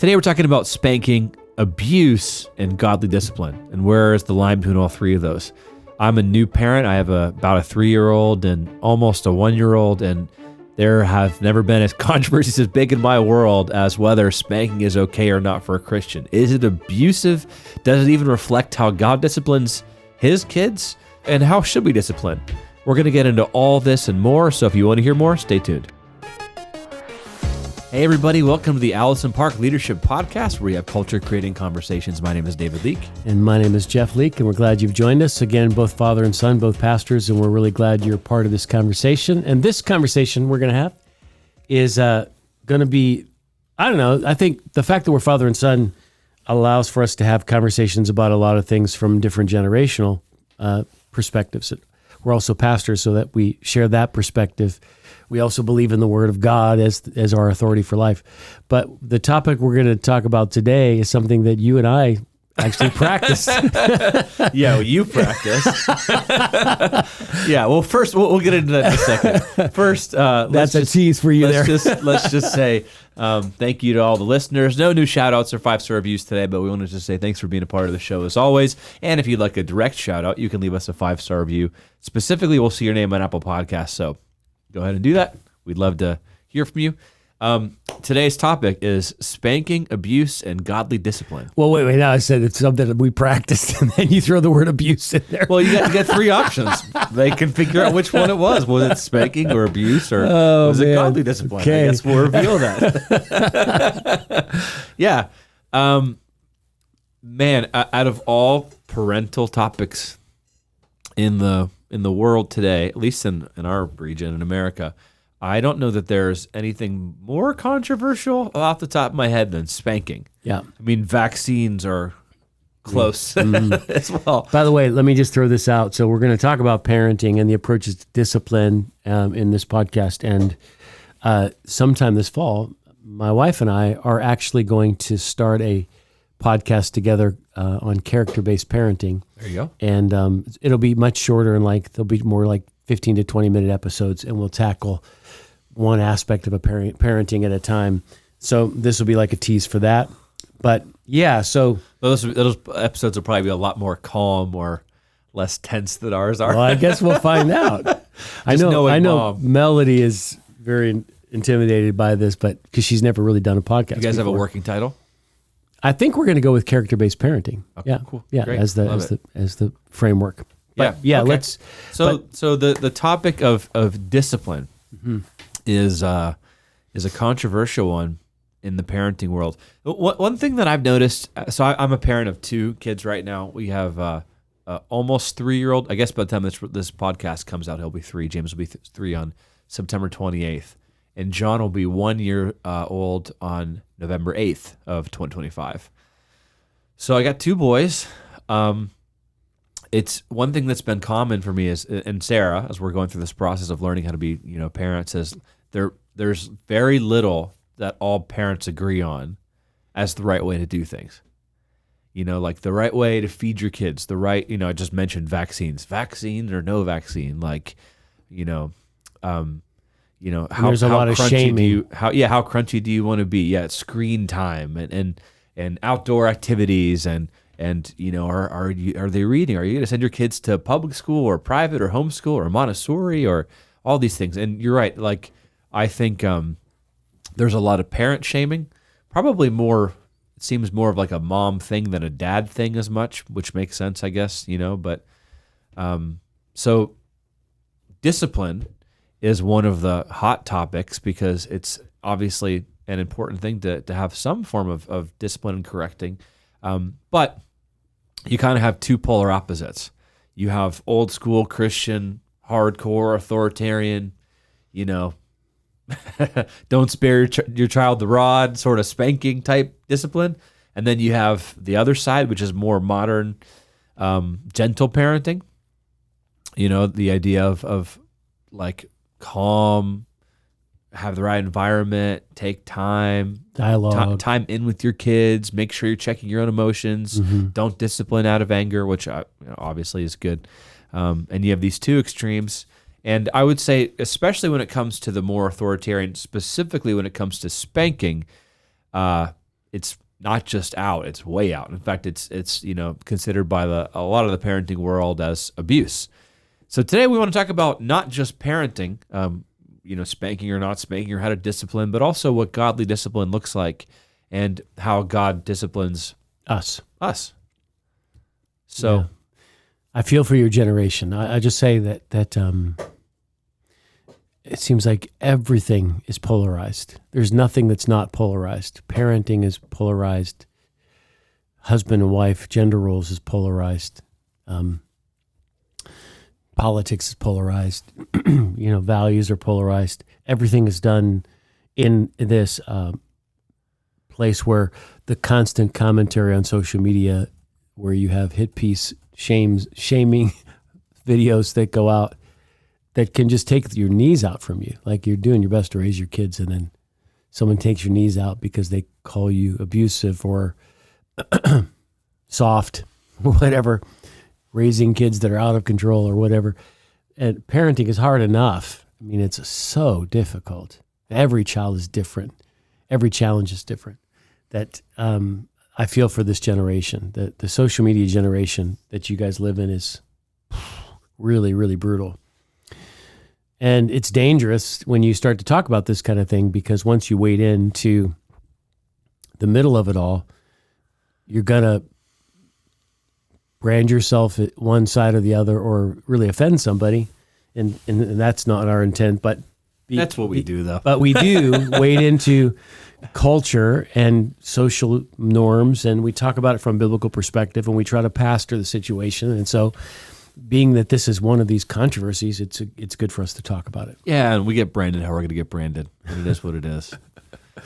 Today we're talking about spanking, abuse, and godly discipline, and where is the line between all three of those. I'm a new parent. I have about a 3-year-old and almost a 1-year-old, and there have never been as controversies as big in my world as whether spanking is okay or not for a Christian. Is it abusive? Does it even reflect how God disciplines his kids? And how should we discipline? We're going to get into all this and more, so if you want to hear more, stay tuned. Hey everybody, welcome to the Allison Park Leadership Podcast, where we have culture creating conversations. My name is David Leake. And my name is Jeff Leake, and we're glad you've joined us. Again, both father and son, both pastors, and we're really glad you're part of this conversation. And this conversation we're going to have is going to be, I think the fact that we're father and son allows for us to have conversations about a lot of things from different generational perspectives. We're also pastors, so that we share that perspective. We also believe in the Word of God as our authority for life. But the topic we're going to talk about today is something that you and I actually practice. Yeah, well, you practice. Yeah, well, first, we'll get into that in a second. First, that's a tease for you there. Let's just say thank you to all the listeners. No new shout-outs or 5-star reviews today, but we wanted to say thanks for being a part of the show as always. And if you'd like a direct shout-out, you can leave us a 5-star review. Specifically, we'll see your name on Apple Podcasts, so go ahead and do that. We'd love to hear from you. Today's topic is spanking, abuse, and godly discipline. Well, wait. Now I said it's something that we practiced, and then you throw the word abuse in there. Well, you got 3 options. They can figure out which one it was. Was it spanking or abuse, or was it godly discipline? Okay. I guess we'll reveal that. Yeah. Man, out of all parental topics in the world today, at least in our region in America, I don't know that there's anything more controversial off the top of my head than spanking. Yeah. I mean, vaccines are close as well. By the way, let me just throw this out. So we're going to talk about parenting and the approaches to discipline in this podcast. And sometime this fall, my wife and I are actually going to start a podcast together on character-based parenting. There you go. And it'll be much shorter, and they'll be more like 15 to 20-minute episodes, and we'll tackle one aspect of a parenting at a time. So this will be like a tease for that. But yeah, so those episodes will probably be a lot more calm or less tense than ours are. Well, I guess we'll find out. I know Melody is very intimidated by this, but because she's never really done a podcast. You guys before. have a working title? I think we're going to go with character-based parenting. Okay, yeah, cool. Yeah, Great. as the framework. But yeah. Okay. Let's. So the topic of discipline is a controversial one in the parenting world. One thing that I've noticed. So I'm a parent of 2 kids right now. We have almost 3-year-old. I guess by the time this podcast comes out, he'll be 3. James will be 3 on September 28th, and John will be 1 year old on November 8th of 2025. So I got 2 boys. It's one thing that's been common for me and Sarah, as we're going through this process of learning how to be, parents, is there's very little that all parents agree on as the right way to do things. Like the right way to feed your kids, the right, I just mentioned vaccine or no vaccine, how there's a lot of shaming. How crunchy do you want to be? Yeah, it's screen time and outdoor activities and are they reading? Are you going to send your kids to public school or private or homeschool or Montessori or all these things? And you're right. Like, I think there's a lot of parent shaming, probably more. It seems more of like a mom thing than a dad thing as much, which makes sense, I guess, but so discipline is one of the hot topics because it's obviously an important thing to have some form of discipline and correcting. But you kind of have 2 polar opposites. You have old school Christian, hardcore, authoritarian, don't spare your child the rod, sort of spanking type discipline. And then you have the other side, which is more modern, gentle parenting. The idea of like calm, have the right environment, take time, dialogue, time in with your kids, make sure you're checking your own emotions, don't discipline out of anger, which obviously is good. And you have these 2 extremes. And I would say, especially when it comes to the more authoritarian, specifically when it comes to spanking, it's not just out, it's way out. In fact, it's considered by a lot of the parenting world as abuse. So today we want to talk about not just parenting, spanking or not spanking or how to discipline, but also what godly discipline looks like and how God disciplines Us. So Yeah. I feel for your generation. I just say that it seems like everything is polarized. There's nothing that's not polarized. Parenting is polarized. Husband and wife, gender roles is polarized. Politics is polarized. Values are polarized. Everything is done in this place where the constant commentary on social media, where you have hit piece shaming videos that go out that can just take your knees out from you. Like you're doing your best to raise your kids, and then someone takes your knees out because they call you abusive or soft or whatever, raising kids that are out of control or whatever. And parenting is hard enough. I mean, it's so difficult. Every child is different. Every challenge is different. That I feel for this generation. The social media generation that you guys live in is really, really brutal. And it's dangerous when you start to talk about this kind of thing, because once you wade into the middle of it all, you're going to brand yourself at one side or the other, or really offend somebody. And that's not our intent, but that's what we do, though. But we do wade into culture and social norms, and we talk about it from a biblical perspective, and we try to pastor the situation. And so, being that this is one of these controversies, it's good for us to talk about it. Yeah, and we get branded how we're going to get branded. And it is what it is.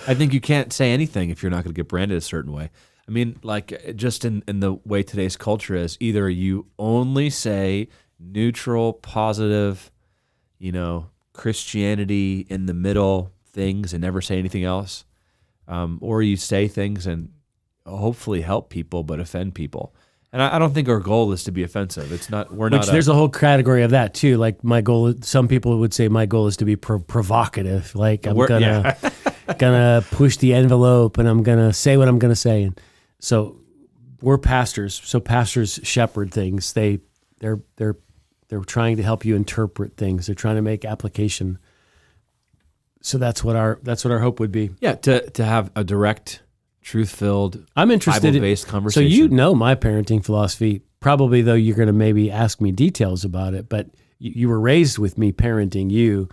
I think you can't say anything if you're not going to get branded a certain way. I mean, like, just in the way today's culture is, either you only say neutral, positive, Christianity in the middle things and never say anything else, or you say things and hopefully help people but offend people. And I don't think our goal is to be offensive. It's not. There's a whole category of that too. Like my goal. Some people would say my goal is to be provocative. Like I'm gonna push the envelope, and I'm gonna say what I'm gonna say. And so we're pastors. So pastors shepherd things. They're trying to help you interpret things. They're trying to make application. So that's what our hope would be. Yeah, to have a direct, truth-filled, I'm interested Bible-based conversation. So you know my parenting philosophy, probably, though you're going to maybe ask me details about it, but you were raised with me parenting you.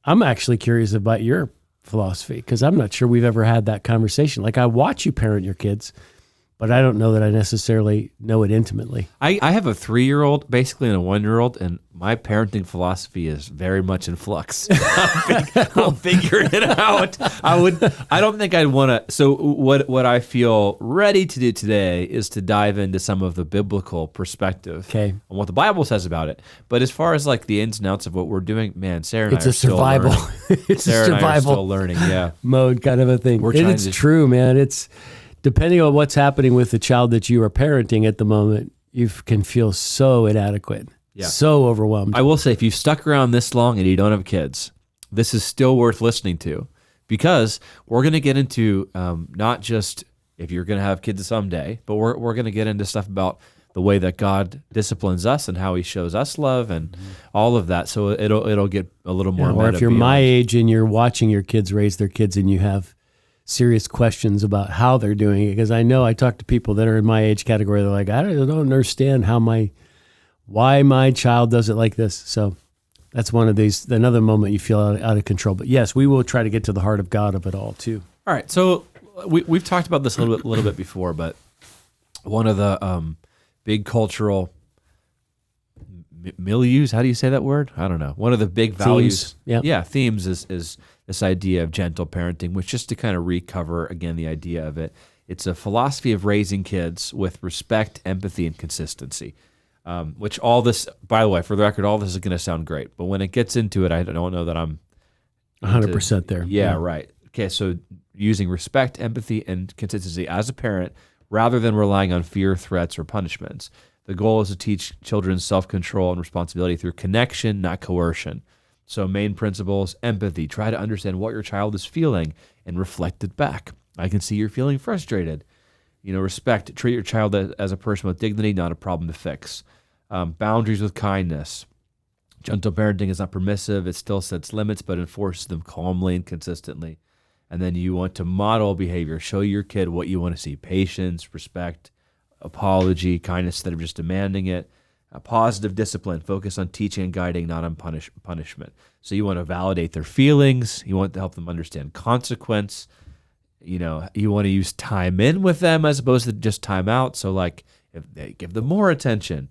I'm actually curious about your philosophy, because I'm not sure we've ever had that conversation. Like, I watch you parent your kids, but I don't know that I necessarily know it intimately. I have a 3-year-old, basically, and a 1-year-old, and my parenting philosophy is very much in flux. I'll figure it out. I don't think I'd want to. So what I feel ready to do today is to dive into some of the biblical perspective on what the Bible says about it. But as far as like the ins and outs of what we're doing, man, Sarah and I are still learning. It's Sarah a survival. and I are still learning. Yeah, mode kind of a thing. It's true, man. It's depending on what's happening with the child that you are parenting at the moment, you can feel so inadequate, so overwhelmed. I will say, if you've stuck around this long and you don't have kids, this is still worth listening to, because we're going to get into not just if you're going to have kids someday, but we're going to get into stuff about the way that God disciplines us and how He shows us love and all of that. So it'll get a little more. Or if you're my age and you're watching your kids raise their kids and you have serious questions about how they're doing it, because I know I talk to people that are in my age category. They're like, I don't understand why my child does it like this. So that's one of these, another moment you feel out of control. But yes, we will try to get to the heart of God of it all too. All right. So we've talked about this a little bit before, but one of the big cultural milieus, how do you say that word? I don't know. One of the big values, themes is this idea of gentle parenting, which, just to kind of recover again the idea of it, it's a philosophy of raising kids with respect, empathy, and consistency. Which all this, by the way, for the record, all this is going to sound great, but when it gets into it, I don't know that I'm 100% there. Yeah, right. Okay, so using respect, empathy, and consistency as a parent, rather than relying on fear, threats, or punishments. The goal is to teach children self-control and responsibility through connection, not coercion. So main principles: empathy. Try to understand what your child is feeling and reflect it back. I can see you're feeling frustrated. Respect. Treat your child as a person with dignity, not a problem to fix. Boundaries with kindness. Gentle parenting is not permissive. It still sets limits, but enforces them calmly and consistently. And then you want to model behavior. Show your kid what you want to see. Patience, respect, apology, kindness instead of just demanding it. Positive discipline. Focus on teaching and guiding, not on punishment. So you want to validate their feelings. You want to help them understand consequence. You want to use time in with them as opposed to just time out. So like if they give them more attention,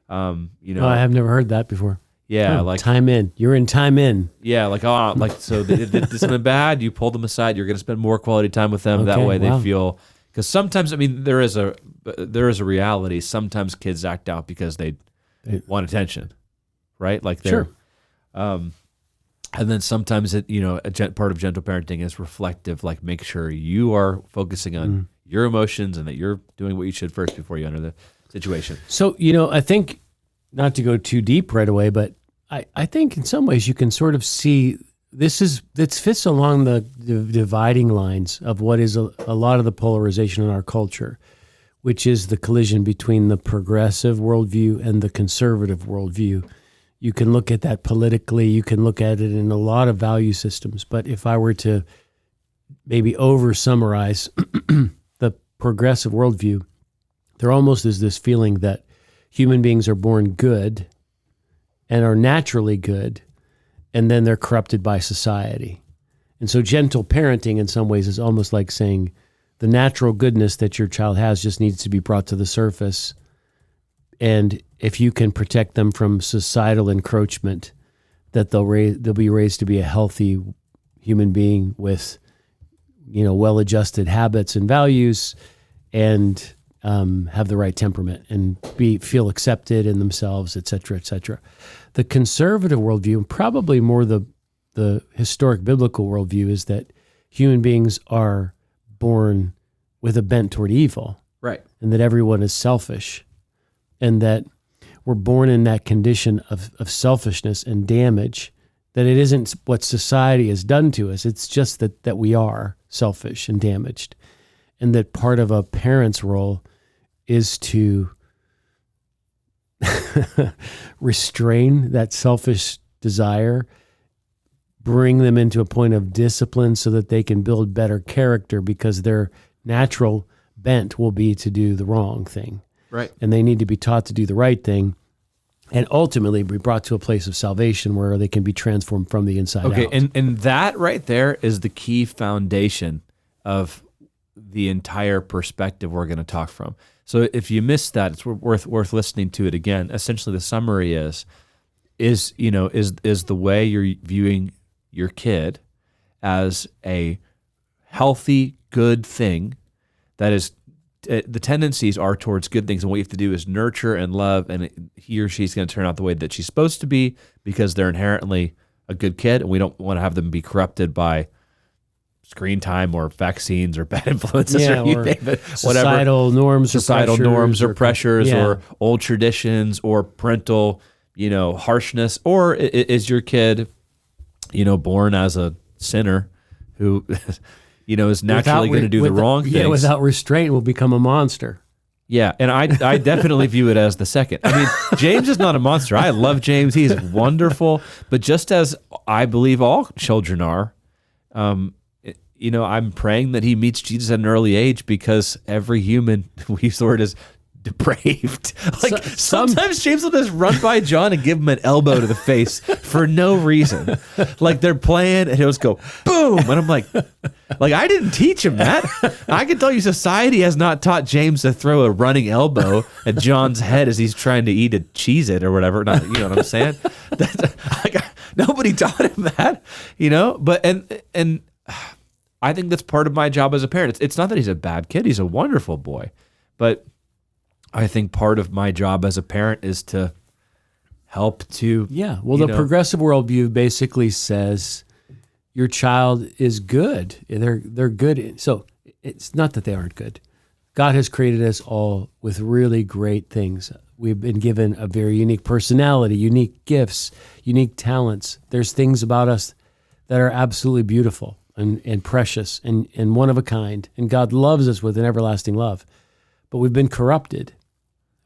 I have never heard that before. Yeah, like time in. You're in time in. Yeah, so they did something bad. You pull them aside. You're going to spend more quality time with them. That way they feel. Because sometimes, there is a reality. Sometimes kids act out because they want attention, right? Like they're, sure. And then sometimes part of gentle parenting is reflective. Like make sure you are focusing on your emotions and that you're doing what you should first before you enter the situation. So I think. Not to go too deep right away, but I think in some ways you can sort of see this fits along the dividing lines of what is a lot of the polarization in our culture, which is the collision between the progressive worldview and the conservative worldview. You can look at that politically, you can look at it in a lot of value systems, but if I were to maybe over-summarize the progressive worldview, there almost is this feeling that human beings are born good and are naturally good, and then they're corrupted by society. And so gentle parenting in some ways is almost like saying the natural goodness that your child has just needs to be brought to the surface. And if you can protect them from societal encroachment, that they'll be raised to be a healthy human being with, well-adjusted habits and values, and have the right temperament and feel accepted in themselves, et cetera, et cetera. The conservative worldview, and probably more the historic biblical worldview, is that human beings are born with a bent toward evil. Right. And that everyone is selfish. And that we're born in that condition of selfishness and damage, that it isn't what society has done to us. It's just that we are selfish and damaged. And that part of a parent's role is to restrain that selfish desire, bring them into a point of discipline so that they can build better character, because their natural bent will be to do the wrong thing. Right. And they need to be taught to do the right thing and ultimately be brought to a place of salvation where they can be transformed from the inside out. Okay, and that right there is the key foundation of the entire perspective we're going to talk from. So if you missed that, it's worth listening to it again. Essentially, the summary is the way you're viewing your kid as a healthy, good thing. That is, the tendencies are towards good things, and what you have to do is nurture and love, and he or she's going to turn out the way that she's supposed to be because they're inherently a good kid, and we don't want to have them be corrupted by screen time or vaccines or bad influences or you name it, societal norms or pressures or old traditions or parental, harshness. Or is your kid, born as a sinner who, is naturally going to do the wrong things? Yeah, without restraint will become a monster. Yeah, and I definitely view it as the second. I mean, James is not a monster. I love James. He is wonderful. But just as I believe all children are, I'm praying that he meets Jesus at an early age, because every human we sort is depraved. Like sometimes James will just run by John and give him an elbow to the face for no reason. Like they're playing and he'll just go boom, and I'm like I didn't teach him that. I can tell you, society has not taught James to throw a running elbow at John's head as he's trying to eat a Cheez-It or whatever. Not, you know what I'm saying? Nobody taught him that. But and I think that's part of my job as a parent. It's not that he's a bad kid. He's a wonderful boy. But I think part of my job as a parent is to help to... Yeah, well, the progressive worldview basically says your child is good. They're good. So it's not that they aren't good. God has created us all with really great things. We've been given a very unique personality, unique gifts, unique talents. There's things about us that are absolutely beautiful. and precious and one of a kind, and God loves us with an everlasting love. But we've been corrupted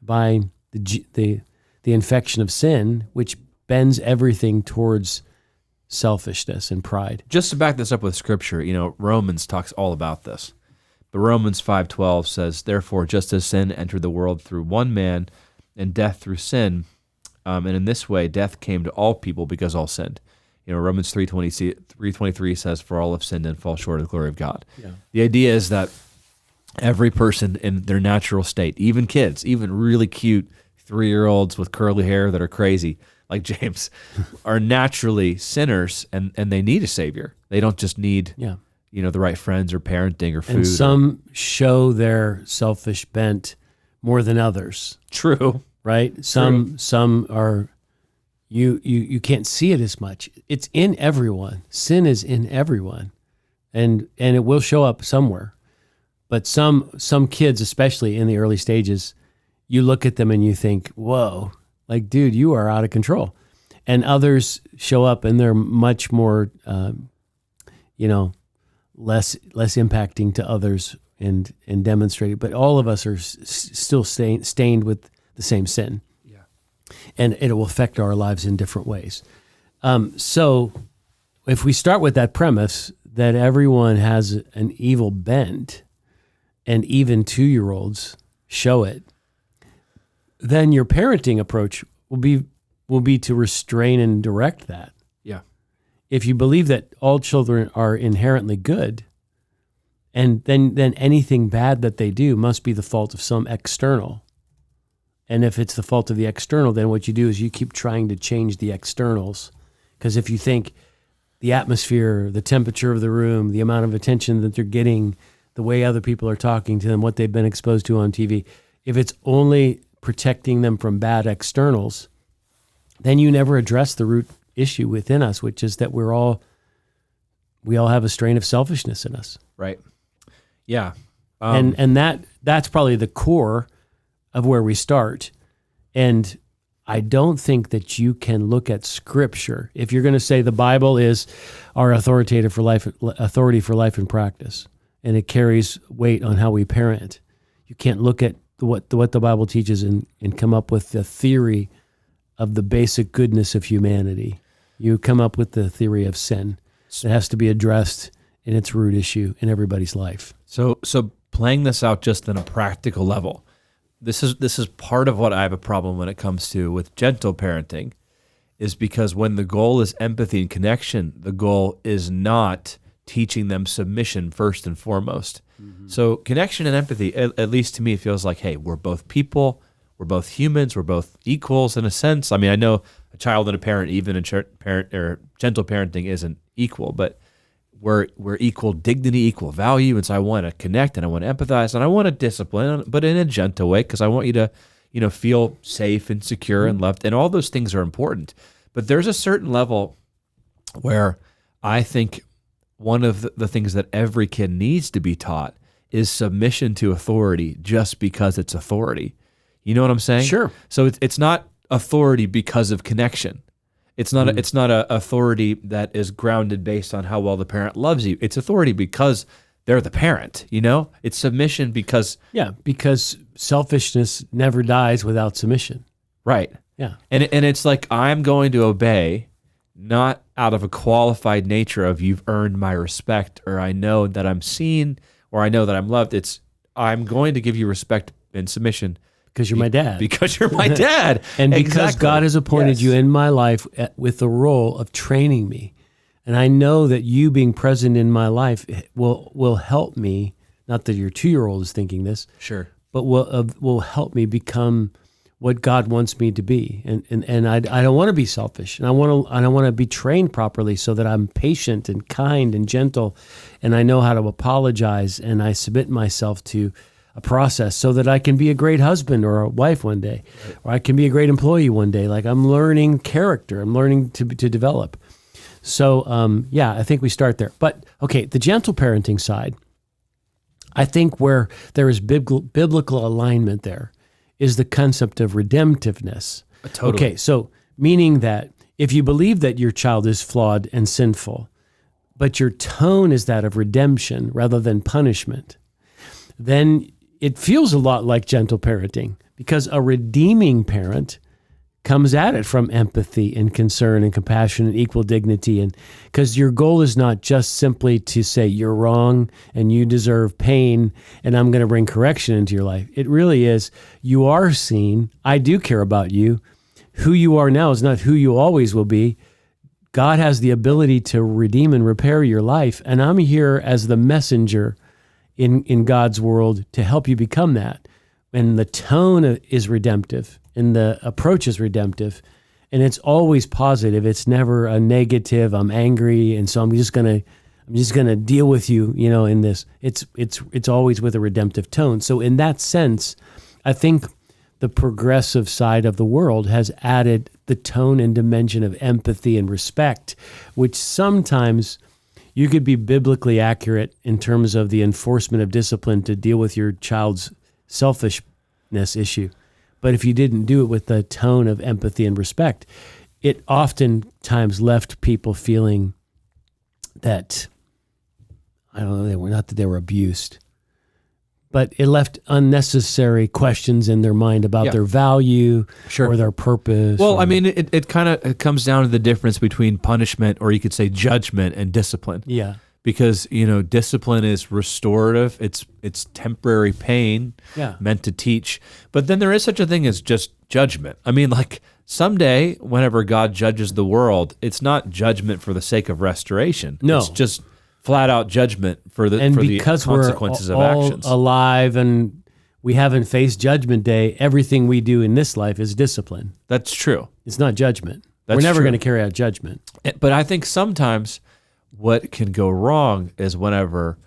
by the infection of sin, which bends everything towards selfishness and pride. Just to back this up with Scripture, Romans talks all about this. But Romans 5:12 says, "Therefore, just as sin entered the world through one man, and death through sin, and in this way death came to all people because all sinned." Romans 3:23 says, "For all have sinned and fall short of the glory of God." Yeah. The idea is that every person in their natural state, even kids, even really cute 3-year-olds with curly hair that are crazy, like James, are naturally sinners, and they need a Savior. They don't just need the right friends or parenting or food. And some show their selfish bent more than others. True. Right? Some are you can't see it as much. It's in everyone. Sin is in everyone. And it will show up somewhere. But some kids, especially in the early stages, you look at them and you think, whoa, like, dude, you are out of control. And others show up and they're much more, less impacting to others and demonstrating. But all of us are still stained with the same sin. Yeah. And it will affect our lives in different ways. So if we start with that premise that everyone has an evil bent, and even 2-year-olds show it, then your parenting approach will be to restrain and direct that. Yeah. If you believe that all children are inherently good, and then anything bad that they do must be the fault of some external. And if it's the fault of the external, then what you do is you keep trying to change the externals. Because if you think the atmosphere, the temperature of the room, the amount of attention that they're getting, the way other people are talking to them, what they've been exposed to on TV, if it's only protecting them from bad externals, then you never address the root issue within us, which is that we all have a strain of selfishness in us. Right. Yeah. And that's probably the core of where we start. And I don't think that you can look at Scripture. If you're going to say the Bible is our authority for life and practice, and it carries weight on how we parent, you can't look at what the Bible teaches and come up with the theory of the basic goodness of humanity. You come up with the theory of sin that has to be addressed in its root issue in everybody's life. So playing this out just on a practical level, this is part of what I have a problem when it comes to with gentle parenting, is because when the goal is empathy and connection, the goal is not teaching them submission first and foremost. Mm-hmm. So connection and empathy, at least to me, feels like, hey, we're both people, we're both humans, we're both equals in a sense. I mean, I know a child and a parent, even in parent or gentle parenting, isn't equal, but we're equal dignity, equal value, and so I want to connect and I want to empathize and I want to discipline, but in a gentle way, because I want you to, feel safe and secure and loved, and all those things are important. But there's a certain level where I think one of the things that every kid needs to be taught is submission to authority just because it's authority. You know what I'm saying? Sure. So it's not authority because of connection. It's not a authority that is grounded based on how well the parent loves you. It's authority because they're the parent, It's submission because... Yeah, because selfishness never dies without submission. Right. Yeah. And it's like, I'm going to obey not out of a qualified nature of you've earned my respect, or I know that I'm seen, or I know that I'm loved. It's I'm going to give you respect and submission because you're my dad. Because you're my dad. And because Exactly. God has appointed you in my life with the role of training me. And I know that you being present in my life will help me, not that your 2-year-old is thinking this, Sure. but will help me become what God wants me to be. And I don't want to be selfish. And I want to be trained properly so that I'm patient and kind and gentle, and I know how to apologize, and I submit myself to a process so that I can be a great husband or a wife one day, or I can be a great employee one day. Like, I'm learning character. I'm learning to develop. So, I think we start there. But, okay, the gentle parenting side, I think where there is biblical alignment there is the concept of redemptiveness. Totally. Okay, so meaning that if you believe that your child is flawed and sinful, but your tone is that of redemption rather than punishment, then it feels a lot like gentle parenting, because a redeeming parent comes at it from empathy and concern and compassion and equal dignity. And because your goal is not just simply to say you're wrong and you deserve pain and I'm going to bring correction into your life. It really is, you are seen. I do care about you. Who you are now is not who you always will be. God has the ability to redeem and repair your life. And I'm here as the messenger in God's world to help you become that. And the tone is redemptive and the approach is redemptive. And it's always positive. It's never a negative, I'm angry, and so I'm just gonna deal with you, in this. It's always with a redemptive tone. So in that sense, I think the progressive side of the world has added the tone and dimension of empathy and respect, which sometimes you could be biblically accurate in terms of the enforcement of discipline to deal with your child's selfishness issue. But if you didn't do it with the tone of empathy and respect, it oftentimes left people feeling that, I don't know, not that they were abused, but it left unnecessary questions in their mind about their value or their purpose. Well, I mean, it kind of comes down to the difference between punishment, or you could say judgment, and discipline. Yeah. Because, discipline is restorative. It's temporary pain meant to teach. But then there is such a thing as just judgment. I mean, like someday, whenever God judges the world, it's not judgment for the sake of restoration. No. It's just flat out judgment for the consequences we're of all actions. Alive and we haven't faced Judgment Day, everything we do in this life is discipline. That's true. It's not judgment. That's we're never true. going to carry out judgment. But I think sometimes what can go wrong is whenever,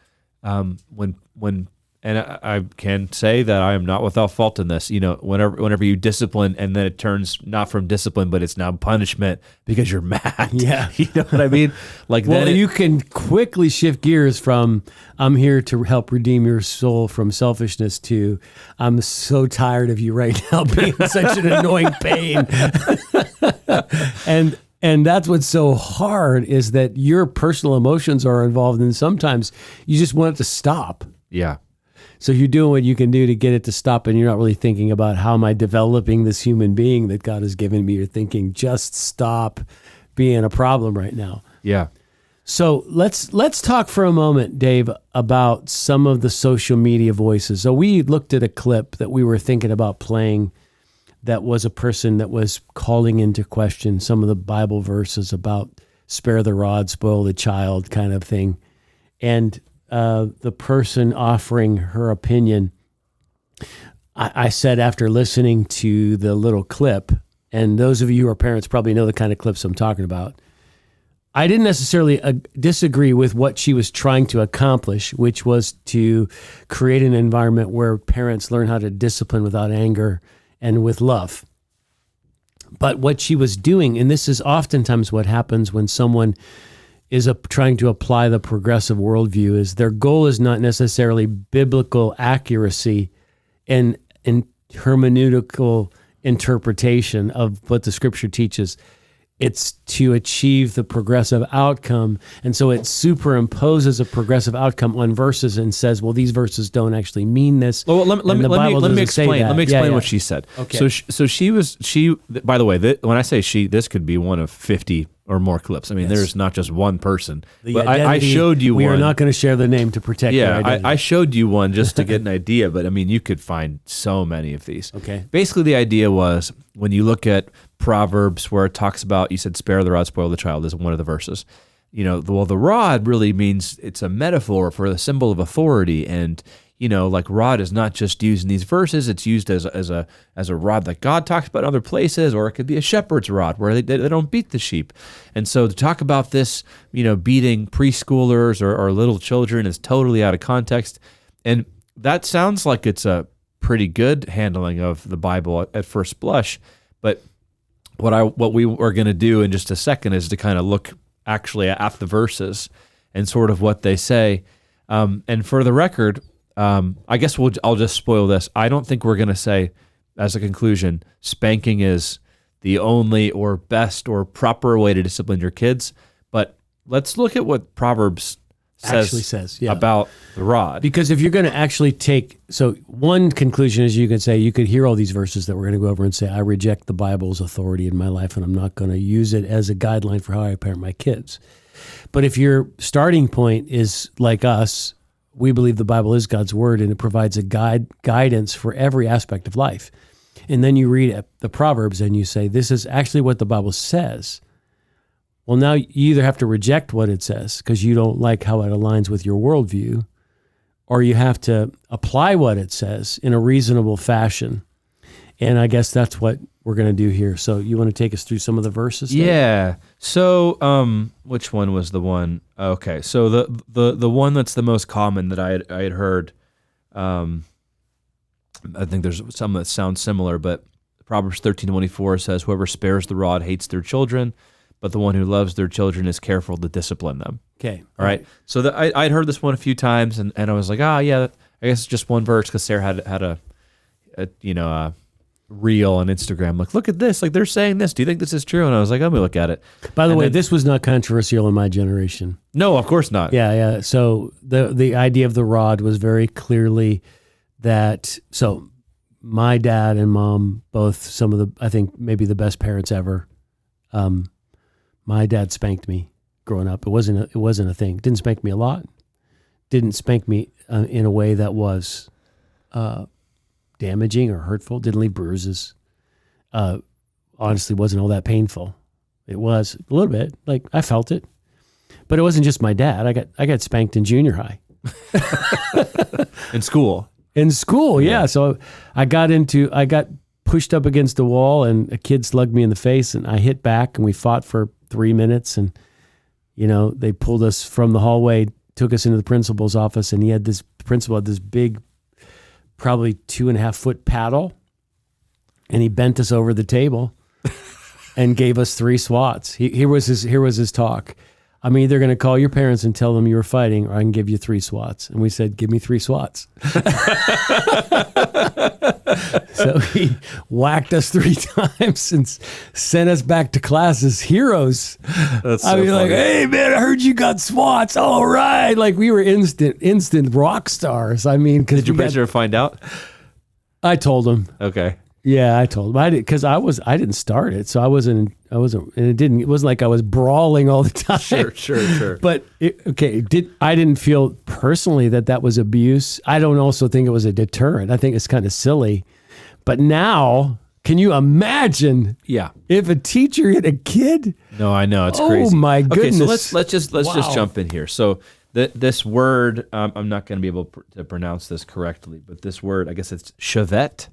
and I can say that I am not without fault in this. Whenever you discipline and then it turns not from discipline, but it's now punishment because you're mad. Yeah, you know what I mean. Like, well, you can quickly shift gears from "I'm here to help redeem your soul" from selfishness to "I'm so tired of you right now being such an annoying pain," and that's what's so hard, is that your personal emotions are involved, and sometimes you just want it to stop. Yeah. So you're doing what you can do to get it to stop, and you're not really thinking about how am I developing this human being that God has given me. You're thinking, just stop being a problem right now. Yeah. So let's talk for a moment, Dave, about some of the social media voices. So we looked at a clip that we were thinking about playing that was a person that was calling into question some of the Bible verses about spare the rod, spoil the child kind of thing. And the person offering her opinion, I said after listening to the little clip, and those of you who are parents probably know the kind of clips I'm talking about, I didn't necessarily disagree with what she was trying to accomplish, which was to create an environment where parents learn how to discipline without anger and with love. But what she was doing, and this is oftentimes what happens when someone is trying to apply the progressive worldview, is their goal is not necessarily biblical accuracy and hermeneutical interpretation of what the scripture teaches. It's to achieve the progressive outcome. And so it superimposes a progressive outcome on verses and says, well, these verses don't actually mean this. Well, let me explain what she said. Okay. So she, by the way, when I say she, this could be one of 50 or more clips. I mean, there's not just one person. But I showed you one. We are not going to share the name to protect your identity. I showed you one just to get an idea, but I mean, you could find so many of these. Okay. Basically, the idea was when you look at Proverbs, where it talks about, you said, spare the rod, spoil the child, is one of the verses. The rod really means it's a metaphor for the symbol of authority. And, like rod is not just used in these verses, it's used as a rod that God talks about in other places, or it could be a shepherd's rod where they don't beat the sheep. And so to talk about this, beating preschoolers or little children is totally out of context. And that sounds like it's a pretty good handling of the Bible at first blush. But what we are going to do in just a second is to kind of look actually at the verses and sort of what they say. And for the record, I guess I'll just spoil this. I don't think we're going to say, as a conclusion, spanking is the only or best or proper way to discipline your kids. But let's look at what Proverbs Actually says, yeah. about the rod. Because if you're going to actually take, so one conclusion is you could say, you could hear all these verses that we're going to go over and say, I reject the Bible's authority in my life and I'm not going to use it as a guideline for how I parent my kids. But if your starting point is like us, we believe the Bible is God's word and it provides a guidance for every aspect of life. And then you read the Proverbs and you say, this is actually what the Bible says. Well, now you either have to reject what it says because you don't like how it aligns with your worldview, or you have to apply what it says in a reasonable fashion. And I guess that's what we're going to do here. So you want to take us through some of the verses? Dave? Yeah. So, which one was the one? Okay. So the one that's the most common that I had heard, I think there's some that sound similar, but Proverbs 13:24 says, whoever spares the rod hates their children, but the one who loves their children is careful to discipline them. Okay. All right. So I'd heard this one a few times, and I was like, yeah, I guess it's just one verse, because Sarah had a reel on Instagram. Like, look at this. Like, they're saying this. Do you think this is true? And I was like, let me look at it. By the way, this was not controversial in my generation. No, of course not. Yeah. So the idea of the rod was very clearly that, so my dad and mom, both some of the, I think maybe the best parents ever. My dad spanked me growing up. It wasn't a thing. Didn't spank me a lot. Didn't spank me in a way that was damaging or hurtful. Didn't leave bruises. Honestly, wasn't all that painful. It was a little bit. Like, I felt it, but it wasn't just my dad. I got spanked in junior high. In school. In school, yeah. So I got pushed up against the wall, and a kid slugged me in the face, and I hit back, and we fought for 3 minutes, and they pulled us from the hallway, took us into the principal's office, and the principal had this big, probably 2.5 foot paddle, and he bent us over the table and gave us 3 swats. Here was his talk. I'm either going to call your parents and tell them you were fighting, or I can give you 3 swats. And we said, give me 3 swats. So he whacked us 3 times and sent us back to class as heroes. That's so funny. like, hey man, I heard you got swats. All right. Like, we were instant rock stars. I mean, did your parents ever find out? I told him. Okay. Yeah, I told him. I did, because I didn't start it, so I wasn't, and it wasn't like I was brawling all the time. Sure. But I didn't feel personally that was abuse. I don't also think it was a deterrent. I think it's kind of silly. But now, can you imagine? Yeah. If a teacher hit a kid? No, I know, it's crazy. Oh my goodness. Okay, so let's just jump in here. So this word, I'm not going to be able to pronounce this correctly, but this word, I guess it's shavet.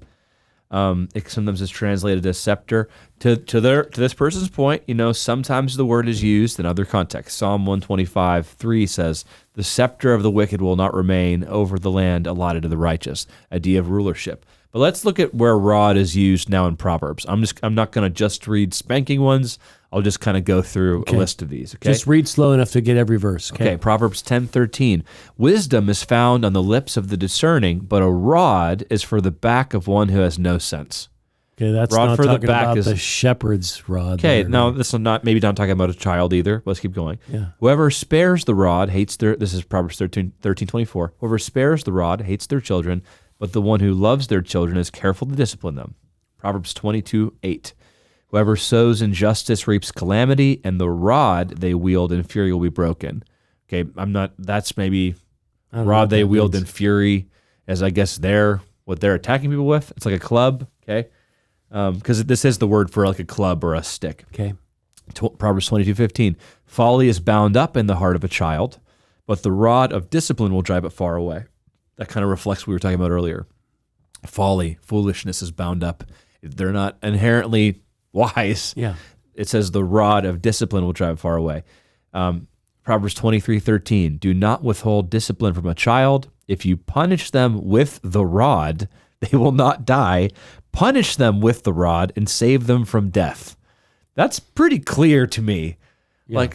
It sometimes is translated as scepter. To this person's point, sometimes the word is used in other contexts. Psalm 125:3 says, "The scepter of the wicked will not remain over the land allotted to the righteous." Idea of rulership. But let's look at where rod is used now in Proverbs. I'm not going to just read spanking ones. I'll just kind of go through a list of these. Okay. Just read slow enough to get every verse. Okay. Proverbs 10:13. Wisdom is found on the lips of the discerning, but a rod is for the back of one who has no sense. Okay, that's rod not for the talking back about is the shepherd's rod. Okay. Now this is maybe not talking about a child either. Let's keep going. Yeah. Whoever spares the rod hates this is Proverbs 13:24. Whoever spares the rod hates their children, but the one who loves their children is careful to discipline them. Proverbs 22:8. Whoever sows injustice reaps calamity, and the rod they wield in fury will be broken. Okay, that's maybe rod they wield in fury as, I guess, what they're attacking people with. It's like a club, okay? Because this is the word for like a club or a stick. Okay. Proverbs 22:15. Folly is bound up in the heart of a child, but the rod of discipline will drive it far away. That kind of reflects what we were talking about earlier. Folly, foolishness is bound up. They're not inherently wise. Yeah. It says the rod of discipline will drive it far away. Proverbs 23:13. Do not withhold discipline from a child. If you punish them with the rod, they will not die. Punish them with the rod and save them from death. That's pretty clear to me. Yeah.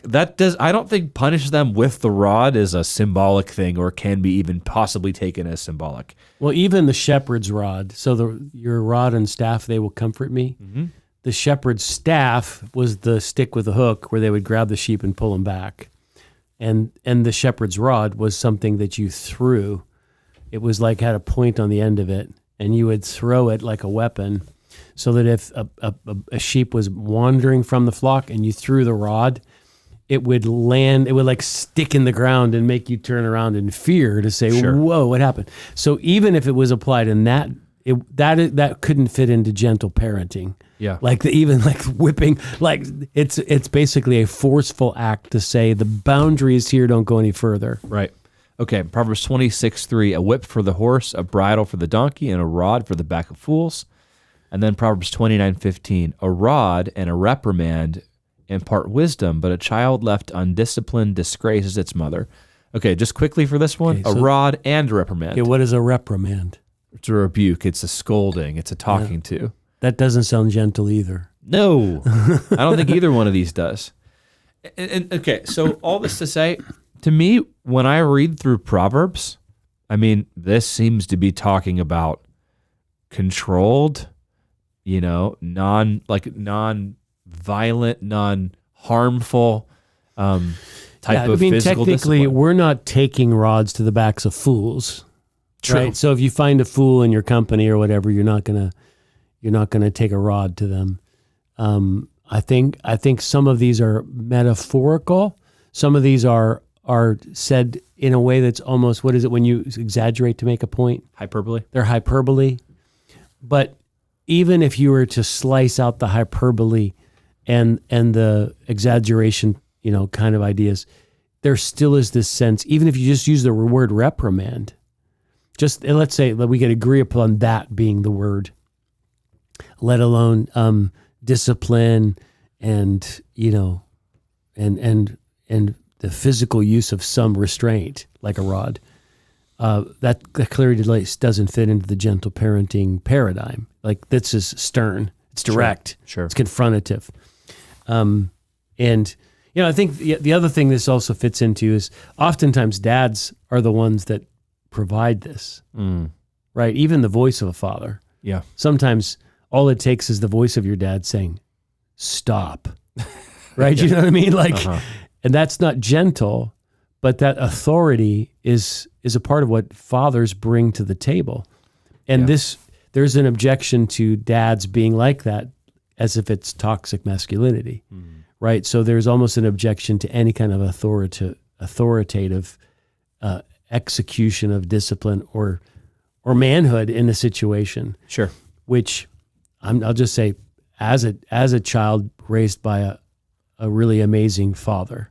I don't think punish them with the rod is a symbolic thing or can be even possibly taken as symbolic. Well, even the shepherd's rod. So your rod and staff, they will comfort me. Mm-hmm. The shepherd's staff was the stick with the hook where they would grab the sheep and pull them back. and the shepherd's rod was something that you threw. It was like had a point on the end of it, and you would throw it like a weapon, so that if a sheep was wandering from the flock and you threw the rod, it would land, it would like stick in the ground and make you turn around in fear to say, Sure. whoa, what happened? So even if it was applied in that, that couldn't fit into gentle parenting. Yeah. Like even like whipping, like it's basically a forceful act to say the boundaries here don't go any further. Right. Okay, Proverbs 26:3, a whip for the horse, a bridle for the donkey, and a rod for the back of fools. And then Proverbs 29:15, a rod and a reprimand impart wisdom, but a child left undisciplined disgraces its mother. Okay, just quickly for this one, Okay, a rod and a reprimand. Okay, what is a reprimand? It's a rebuke, it's a scolding, it's a talking to. That doesn't sound gentle either. No, I don't think either one of these does. And okay, so all this to say, to me, when I read through Proverbs, I mean, this seems to be talking about controlled, non-violent, non-harmful type of physical technically, discipline. we're not taking rods to the backs of fools. True. Right? So if you find a fool in your company or whatever, you're not gonna take a rod to them. I think some of these are metaphorical. Some of these are said in a way that's almost, what is it when you exaggerate to make a point? Hyperbole. They're hyperbole. But even if you were to slice out the hyperbole and the exaggeration, kind of ideas, there still is this sense, even if you just use the word reprimand, just let's say that we could agree upon that being the word, let alone discipline and the physical use of some restraint, like a rod. That clearly doesn't fit into the gentle parenting paradigm. Like, this is stern. It's direct. Sure. It's confrontative. And I think the other thing this also fits into is oftentimes dads are the ones that provide this, right? Even the voice of a father. Yeah. Sometimes all it takes is the voice of your dad saying, "Stop," right? You know what I mean? Like, and that's not gentle, but that authority is a part of what fathers bring to the table. And there's an objection to dads being like that, as if it's toxic masculinity, right? So there's almost an objection to any kind of authoritative execution of discipline or manhood in a situation. Sure. Which I'll just say, as a child raised by a really amazing father,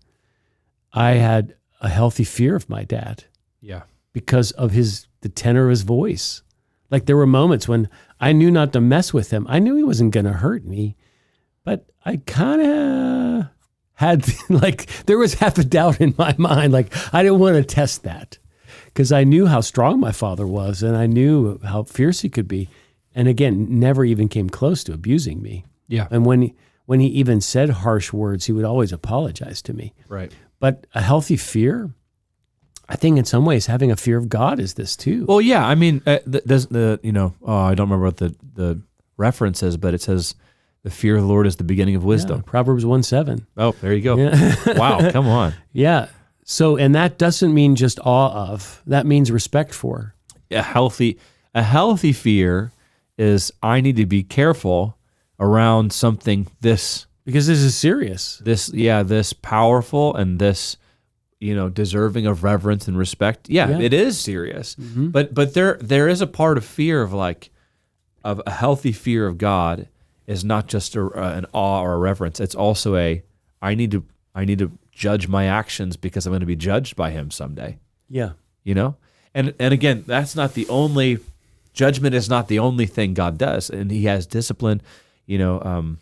I had a healthy fear of my dad. Yeah. Because of the tenor of his voice. Like, there were moments when I knew not to mess with him. I knew he wasn't going to hurt me, but I kind of had there was half a doubt in my mind. Like, I didn't want to test that because I knew how strong my father was and I knew how fierce he could be. And again, never even came close to abusing me. Yeah. And when he even said harsh words, he would always apologize to me. Right. But a healthy fear, I think in some ways having a fear of God is this too. Well, yeah. I mean, I don't remember what the reference is, but it says the fear of the Lord is the beginning of wisdom. Yeah, Proverbs 1:7. Oh, there you go. Yeah. Wow, come on. Yeah. So, and that doesn't mean just awe of. That means respect for. A healthy fear is, I need to be careful around something this, because this is serious. This powerful and this, deserving of reverence and respect. Yeah. It is serious. Mm-hmm. But there is a part of fear of a healthy fear of God is not just an awe or a reverence. It's also I need to judge my actions because I'm going to be judged by Him someday. Yeah. And again, that's not the only. Judgment is not the only thing God does, and He has discipline. I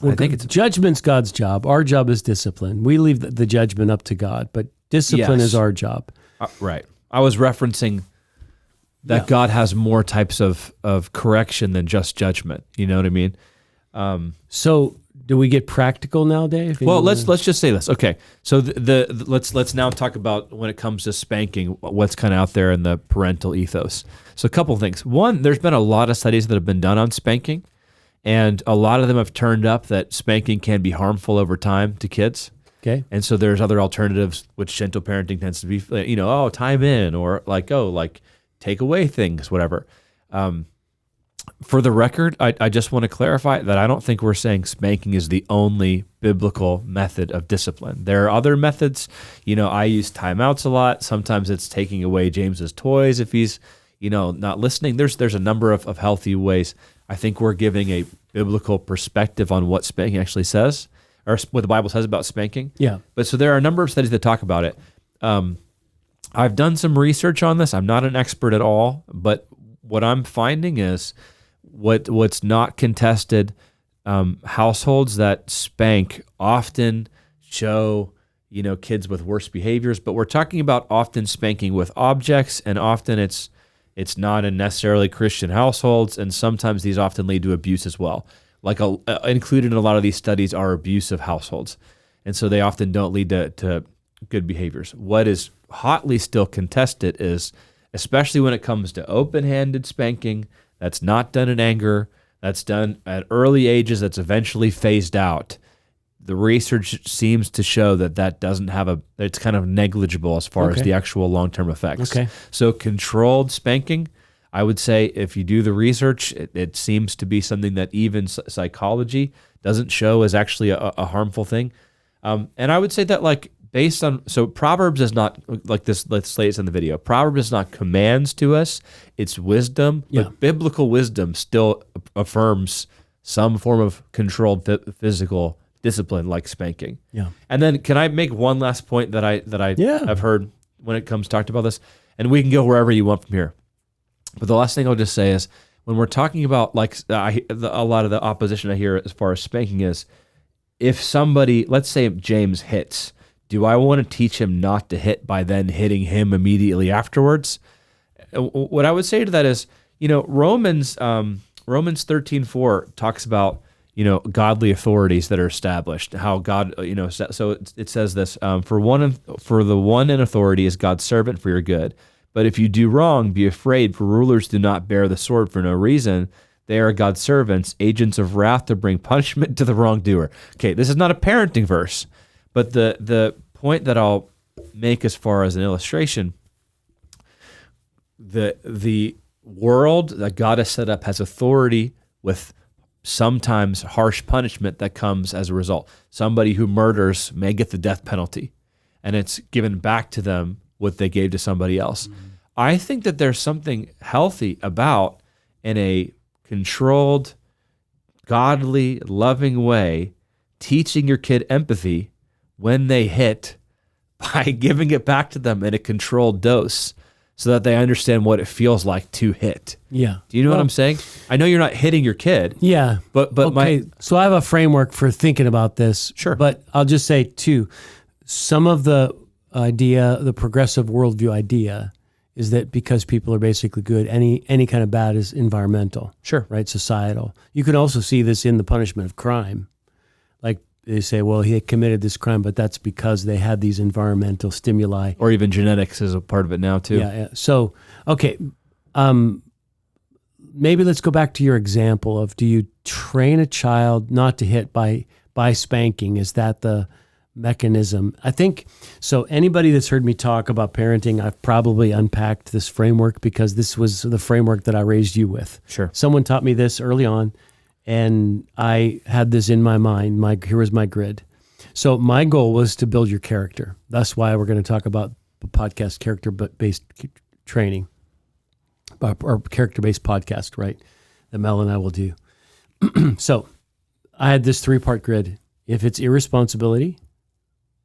think it's judgment's God's job. Our job is discipline. We leave the judgment up to God, but discipline is our job. Right. I was referencing that God has more types of correction than just judgment. You know what I mean? So, do we get practical now, Dave? Well, let's just say this. Okay, so let's now talk about, when it comes to spanking, what's kind of out there in the parental ethos. So a couple of things. One, there's been a lot of studies that have been done on spanking, and a lot of them have turned up that spanking can be harmful over time to kids. Okay. And so there's other alternatives, which gentle parenting tends to be, time in, or take away things, whatever. For the record, I just want to clarify that I don't think we're saying spanking is the only biblical method of discipline. There are other methods. I use timeouts a lot. Sometimes it's taking away James's toys if he's, not listening. There's a number of healthy ways. I think we're giving a biblical perspective on what spanking actually says, or what the Bible says about spanking. Yeah. But so there are a number of studies that talk about it. I've done some research on this. I'm not an expert at all, but what I'm finding is what's not contested, households that spank often show, kids with worse behaviors, but we're talking about often spanking with objects, and often it's not in necessarily Christian households, and sometimes these often lead to abuse as well. Included in a lot of these studies are abusive households, and so they often don't lead to good behaviors. What is hotly still contested is, especially when it comes to open-handed spanking, that's not done in anger, that's done at early ages, that's eventually phased out. The research seems to show that doesn't have it's kind of negligible as far as the actual long-term effects. Okay. So controlled spanking, I would say if you do the research, it seems to be something that even psychology doesn't show as actually a harmful thing. And I would say that Proverbs is not like this. Let's say it's in the video. Proverbs is not commands to us; it's wisdom. Yeah. But biblical wisdom still affirms some form of controlled physical discipline, like spanking. Yeah. And then, can I make one last point that I have heard when it comes talked about this, and we can go wherever you want from here. But the last thing I'll just say is, when we're talking about a lot of the opposition I hear as far as spanking is, if somebody, let's say James hits. Do I want to teach him not to hit by then hitting him immediately afterwards? What I would say to that is, Romans 13:4 talks about, godly authorities that are established. How God, so it says this: for the one in authority is God's servant for your good. But if you do wrong, be afraid, for rulers do not bear the sword for no reason. They are God's servants, agents of wrath to bring punishment to the wrongdoer. Okay, this is not a parenting verse. But the point that I'll make as far as an illustration, the world that God has set up has authority with sometimes harsh punishment that comes as a result. Somebody who murders may get the death penalty, and it's given back to them what they gave to somebody else. Mm-hmm. I think that there's something healthy about, in a controlled, godly, loving way, teaching your kid empathy when they hit, by giving it back to them in a controlled dose so that they understand what it feels like to hit. Yeah. Do you know what I'm saying? I know you're not hitting your kid. Yeah. But okay. So I have a framework for thinking about this. Sure. But I'll just say, too, some of the progressive worldview idea is that because people are basically good, any kind of bad is environmental. Sure. Right? Societal. You can also see this in the punishment of crime. Like, they say, well, he committed this crime, but that's because they had these environmental stimuli. Or even genetics is a part of it now, too. Yeah. So, okay. Maybe let's go back to your example of, do you train a child not to hit by spanking? Is that the mechanism? I think, so anybody that's heard me talk about parenting, I've probably unpacked this framework because this was the framework that I raised you with. Sure. Someone taught me this early on, and I had this in my mind. Here was my grid. So my goal was to build your character. That's why we're going to talk about the podcast character-based training, or character-based podcast, right, that Mel and I will do. So I had this 3-part grid. If it's irresponsibility,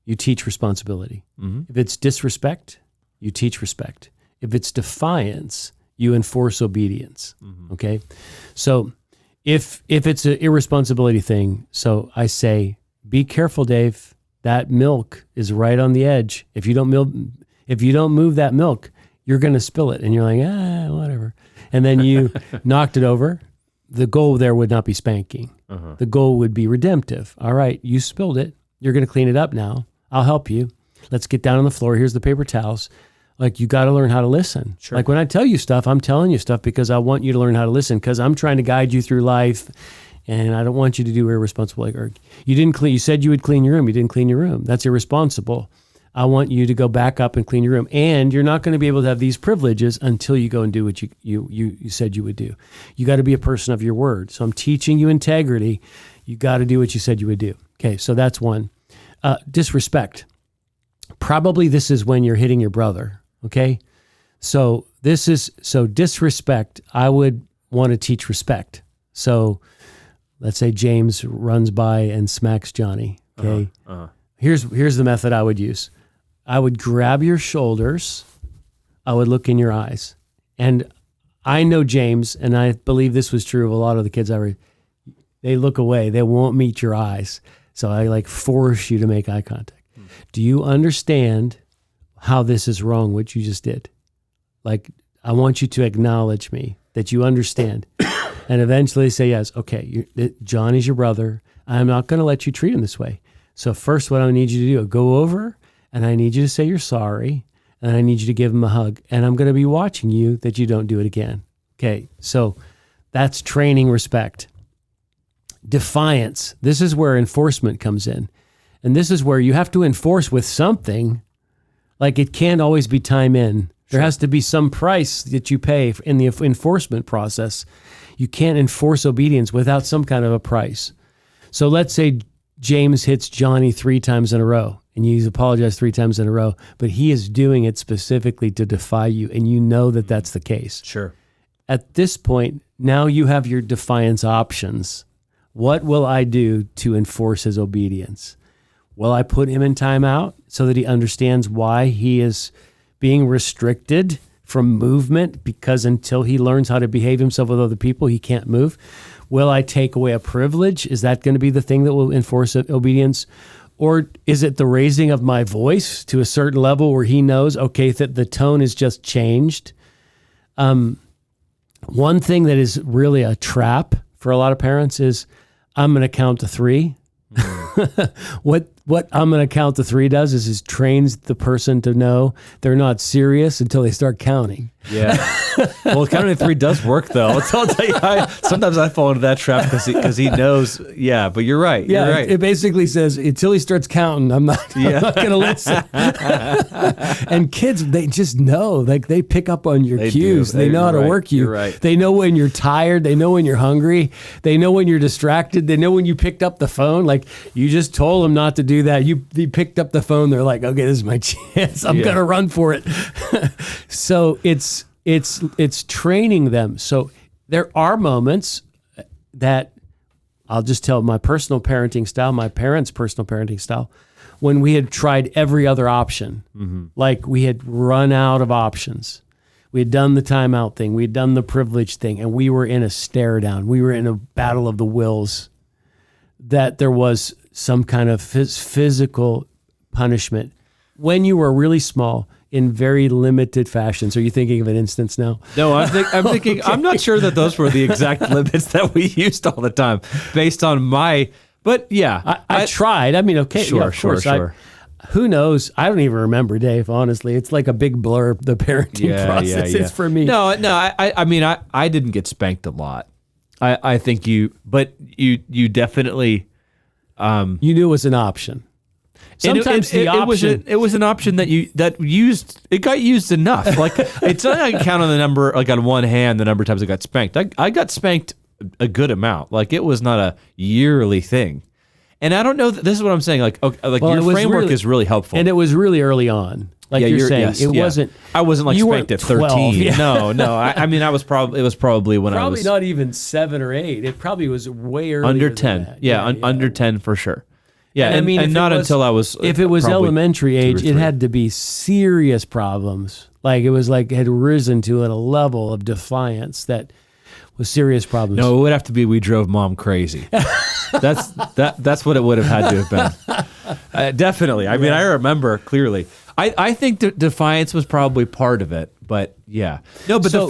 you teach responsibility. Mm-hmm. If it's disrespect, you teach respect. If it's defiance, you enforce obedience. Mm-hmm. Okay? So if it's an irresponsibility thing, so I say, be careful, Dave. That milk is right on the edge. If you don't move that milk, you're going to spill it. And you're like, whatever. And then you knocked it over. The goal there would not be spanking. Uh-huh. The goal would be redemptive. All right, you spilled it. You're going to clean it up now. I'll help you. Let's get down on the floor. Here's the paper towels. Like, you got to learn how to listen. Sure. Like, when I tell you stuff, I'm telling you stuff because I want you to learn how to listen, because I'm trying to guide you through life and I don't want you to do irresponsible. Or you didn't clean. You said you would clean your room. You didn't clean your room. That's irresponsible. I want you to go back up and clean your room. And you're not going to be able to have these privileges until you go and do what you said you would do. You got to be a person of your word. So I'm teaching you integrity. You got to do what you said you would do. Okay, so that's one. Disrespect. Probably this is when you're hitting your brother. Okay, so disrespect. I would want to teach respect. So let's say James runs by and smacks Johnny. Okay, here's the method I would use. I would grab your shoulders. I would look in your eyes. And I know James, and I believe this was true of a lot of the kids they look away. They won't meet your eyes. So I force you to make eye contact. Do you understand how this is wrong, what you just did? I want you to acknowledge me, that you understand. And eventually say, yes, okay, John is your brother. I'm not going to let you treat him this way. So first what I need you to do, go over, and I need you to say you're sorry, and I need you to give him a hug. And I'm going to be watching you that you don't do it again. Okay, so that's training respect. Defiance. This is where enforcement comes in. And this is where you have to enforce with something. It can't always be time in. There has to be some price that you pay in the enforcement process. You can't enforce obedience without some kind of a price. So let's say James hits Johnny 3 times in a row, and he's apologized 3 times in a row, but he is doing it specifically to defy you, and you know that that's the case. Sure. At this point, now you have your defiance options. What will I do to enforce his obedience? Will I put him in timeout so that he understands why he is being restricted from movement, because until he learns how to behave himself with other people, he can't move? Will I take away a privilege? Is that going to be the thing that will enforce obedience? Or is it the raising of my voice to a certain level where he knows, okay, that the tone is just changed? One thing that is really a trap for a lot of parents is, I'm going to count to 3. What I'm going to count to 3 does is trains the person to know they're not serious until they start counting. Yeah. Well, counting to 3 does work, though. I'll tell you, sometimes I fall into that trap because he knows. Yeah, but you're right. Yeah, you're right. It basically says until he starts counting, I'm not going to listen. And kids, they just know. They pick up on your cues. They know how to work you. You're right. They know when you're tired. They know when you're hungry. They know when you're distracted. They know when you picked up the phone. You just told them not to do that. You picked up the phone. They're like, okay, this is my chance. I'm going to run for it. So it's training them. So there are moments that I'll just tell my personal parenting style, my parents' personal parenting style, when we had tried every other option. Mm-hmm. We had run out of options. We had done the timeout thing. We had done the privilege thing, and we were in a stare down. We were in a battle of the wills, that there was some kind of physical punishment when you were really small in very limited fashions. Are you thinking of an instance now? No, I'm thinking. Okay. I'm not sure that those were the exact limits that we used all the time, based on my. But yeah, I tried. I mean, okay, sure, yeah, of course. Sure. Who knows? I don't even remember, Dave. Honestly, it's like a big blur. The parenting process is for me. No. I mean, I didn't get spanked a lot. I think you definitely. You knew it was an option. Sometimes the option it was an option that got used enough. It's not I can count on the number on one hand the number of times I got spanked. I got spanked a good amount. It was not a yearly thing. And I don't know. This is what I'm saying. Your framework is really helpful, and it was really early on. You're saying, it wasn't. I wasn't spanked at 13. Yeah. No. I mean, it was probably when I was not even 7 or 8. It probably was way earlier. Under 10. Yeah, under 10 for sure. Yeah, and I mean, until I was. If it was elementary age, it had to be serious problems. It had risen to a level of defiance that was serious problems. No, it would have to be we drove mom crazy. That's what it would have had to have been. Definitely. I mean, I remember clearly. I think defiance was probably part of it, but yeah. No, but the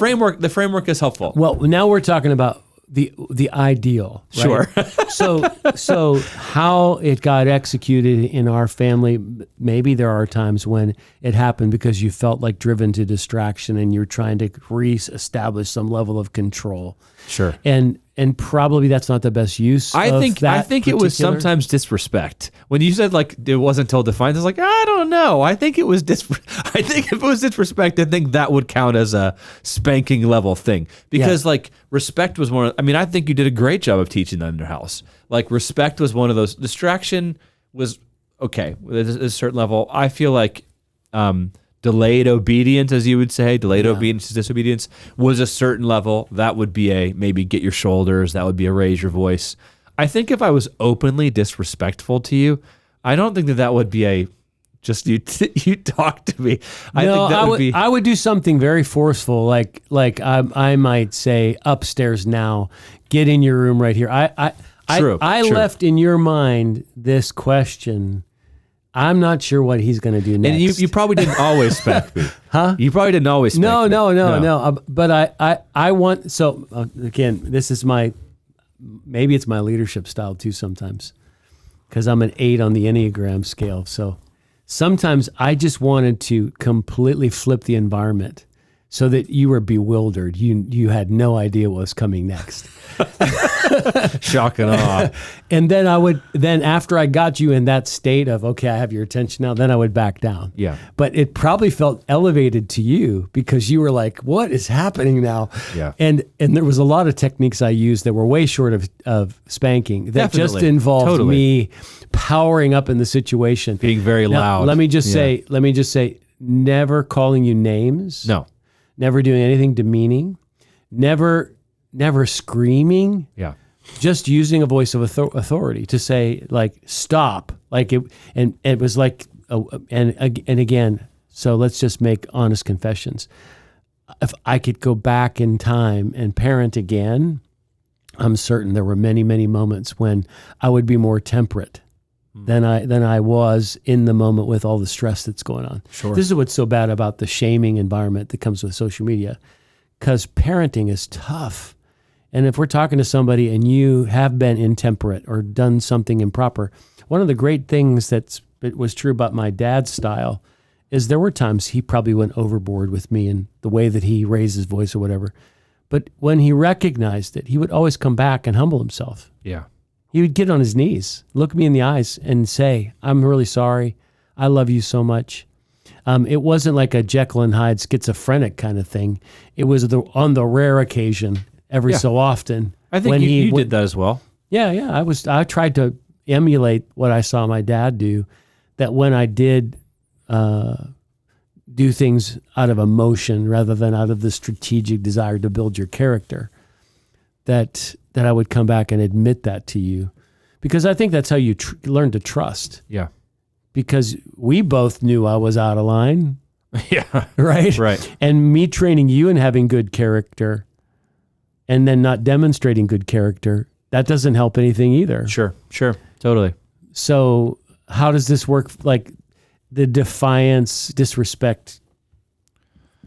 framework is helpful. Well, now we're talking about the ideal, right? Sure. So how it got executed in our family, maybe there are times when it happened because you felt driven to distraction and you're trying to reestablish some level of control. Sure. And and probably that's not the best use. I think it was particular- sometimes disrespect. When you said like it wasn't until defiance, I was like, I don't know. I think it was I think if it was disrespect, I think that would count as a spanking level thing. Because like respect was one of, I mean, I think you did a great job of teaching that in your house. Like respect was one of those. Distraction was okay at a certain level. I feel like delayed obedience, as you would say, delayed obedience is disobedience, was a certain level. That would be a maybe get your shoulders. That would be a raise your voice. I think if I was openly disrespectful to you, I don't think that would be a just you talk to me. I think that would be. I would do something very forceful, like I might say upstairs now. Get in your room right here. I True. left in your mind this question. I'm not sure what he's going to do next. And you probably didn't always spank me. Huh? You probably didn't always spank me. No. But I want, so again, this is maybe it's my leadership style too sometimes, because I'm an 8 on the Enneagram scale. So sometimes I just wanted to completely flip the environment so that you were bewildered. You had no idea what was coming next. Shock and awe. And then after I got you in that state of, okay, I have your attention now, then I would back down. Yeah. But it probably felt elevated to you because you were like, what is happening now? Yeah. And there was a lot of techniques I used that were way short of spanking that just involved me powering up in the situation. Being very loud. Let me just say, never calling you names. No. Never doing anything demeaning. Never screaming. Yeah. Just using a voice of authority to say, like, stop. Like it, and it was like, and again, so let's just make honest confessions. If I could go back in time and parent again, I'm certain there were many, many moments when I would be more temperate than I was in the moment with all the stress that's going on. Sure. This is what's so bad about the shaming environment that comes with social media, because parenting is tough. And if we're talking to somebody and you have been intemperate or done something improper, one of the great things it was true about my dad's style is there were times he probably went overboard with me and the way that he raised his voice or whatever. But when he recognized it, he would always come back and humble himself. Yeah. He would get on his knees, look me in the eyes and say, I'm really sorry. I love you so much. It wasn't like a Jekyll and Hyde schizophrenic kind of thing. It was on the rare occasion, every so often. I think you did that as well. Yeah. I tried to emulate what I saw my dad do, that when I did do things out of emotion rather than out of the strategic desire to build your character, that I would come back and admit that to you, because I think that's how you learn to trust. Yeah. Because we both knew I was out of line. Yeah. Right. And me training you and having good character and then not demonstrating good character, that doesn't help anything either. Sure. Totally. So how does this work? Like the defiance, disrespect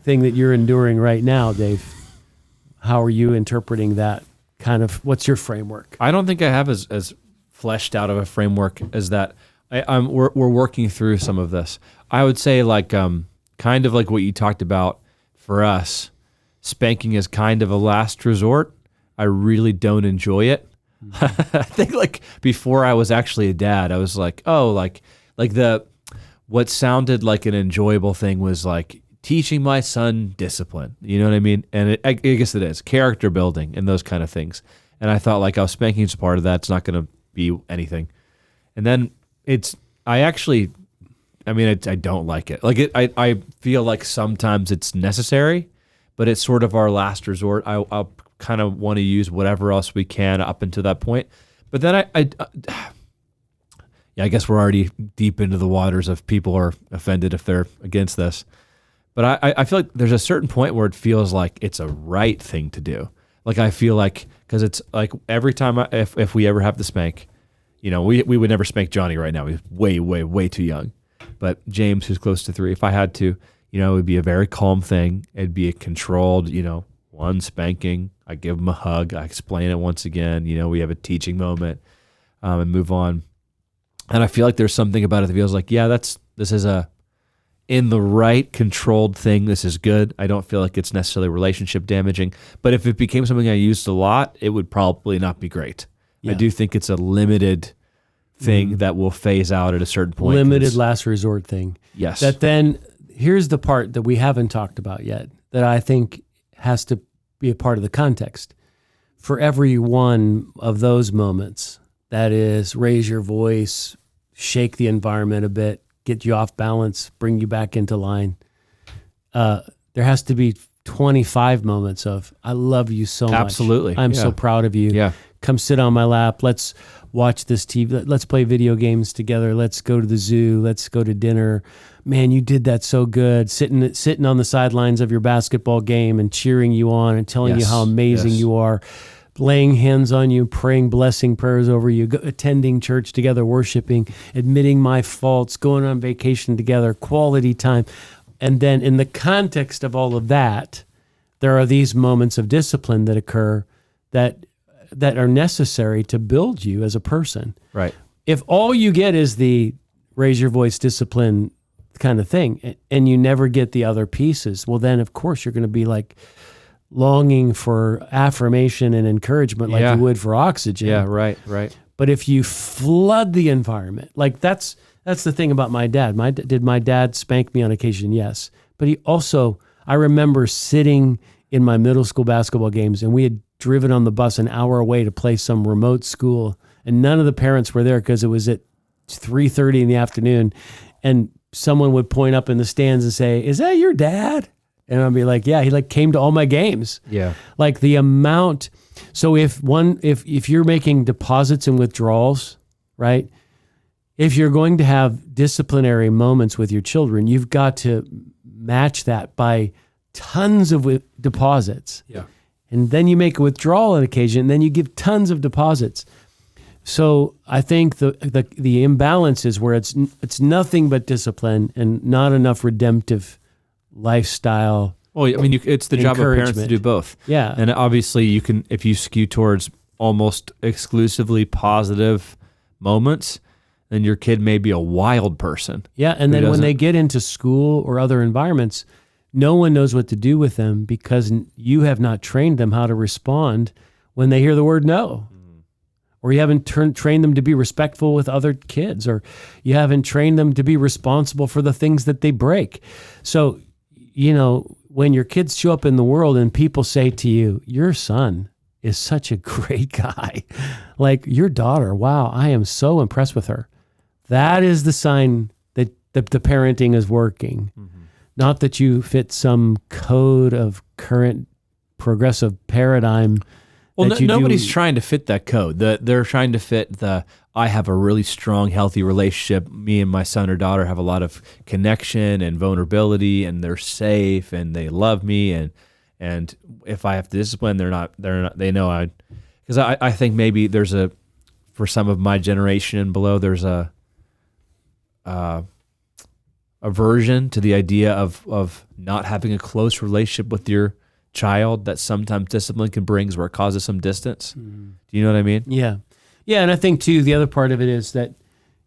thing that you're enduring right now, Dave, how are you interpreting that? Kind of, what's your framework? I don't think I have as fleshed out of a framework as that. We're working through some of this. I would say like kind of like what you talked about for us, spanking is kind of a last resort. I really don't enjoy it. I think like before I was actually a dad, I was like, oh, like what sounded like an enjoyable thing was like teaching my son discipline. You know what I mean? And I guess it is character building and those kind of things. And I thought like, spanking is part of that. It's not going to be anything. And then I don't like it. Like I feel like sometimes it's necessary, but it's sort of our last resort. I'll kind of want to use whatever else we can up until that point. But then I guess we're already deep into the waters of people are offended if they're against this. But I feel like there's a certain point where it feels like it's a right thing to do. Like I feel like, because it's like every time if we ever have to spank, you know, we would never spank Johnny right now. He's way, way, way too young. But James, who's close to 3, if I had to, you know, it would be a very calm thing. It'd be a controlled, you know, one spanking. I give him a hug. I explain it once again. You know, we have a teaching moment and move on. And I feel like there's something about it that feels like, yeah, this is a in the right controlled thing, this is good. I don't feel like it's necessarily relationship damaging. But if it became something I used a lot, it would probably not be great. Yeah. I do think it's a limited thing that will phase out at a certain point. Limited last resort thing. Yes. That then, here's the part that we haven't talked about yet that I think has to be a part of the context. For every one of those moments, that is, raise your voice, shake the environment a bit, get you off balance, bring you back into line. There has to be 25 moments of, I love you so much. Absolutely. I'm so proud of you. Yeah. Come sit on my lap. Let's watch this TV. Let's play video games together. Let's go to the zoo. Let's go to dinner. Man, you did that so good. Sitting on the sidelines of your basketball game and cheering you on and telling you how amazing you are. Laying hands on you, praying blessing prayers over you, attending church together, worshiping, admitting my faults, going on vacation together, quality time. And then in the context of all of that, there are these moments of discipline that occur that are necessary to build you as a person. Right. If all you get is the raise your voice discipline kind of thing, and you never get the other pieces, well, then of course you're going to be like longing for affirmation and encouragement like you would for oxygen. Yeah, right. But if you flood the environment, like that's the thing about my dad. Did my dad spank me on occasion? Yes. But he also, I remember sitting in my middle school basketball games, and we had driven on the bus an hour away to play some remote school, and none of the parents were there because it was at 3:30 in the afternoon, and someone would point up in the stands and say, "Is that your dad?" And I'd be like, "Yeah, he like came to all my games." Yeah. Like the amount. So if you're making deposits and withdrawals, right? If you're going to have disciplinary moments with your children, you've got to match that by tons of deposits. Yeah. And then you make a withdrawal on occasion, and then you give tons of deposits. So I think the imbalance is where it's nothing but discipline and not enough redemptive lifestyle. Well, I mean, it's the job of parents to do both. Yeah. And obviously you can, if you skew towards almost exclusively positive moments, then your kid may be a wild person. Yeah. And then when they get into school or other environments, no one knows what to do with them because you have not trained them how to respond when they hear the word no. Or you haven't trained them to be respectful with other kids, or you haven't trained them to be responsible for the things that they break. So, when your kids show up in the world and people say to you, your son is such a great guy, like your daughter, wow, I am so impressed with her. That is the sign that the parenting is working. Mm-hmm. Not that you fit some code of current progressive paradigm. Well, nobody's trying to fit that code. They're trying to fit I have a really strong, healthy relationship. Me and my son or daughter have a lot of connection and vulnerability, and they're safe, and they love me, and if I have to discipline, they know because I think maybe for some of my generation and below, there's a aversion to the idea of not having a close relationship with your child that sometimes discipline can bring, where it causes some distance. Mm. Do you know what I mean? Yeah. Yeah. And I think too, the other part of it is that,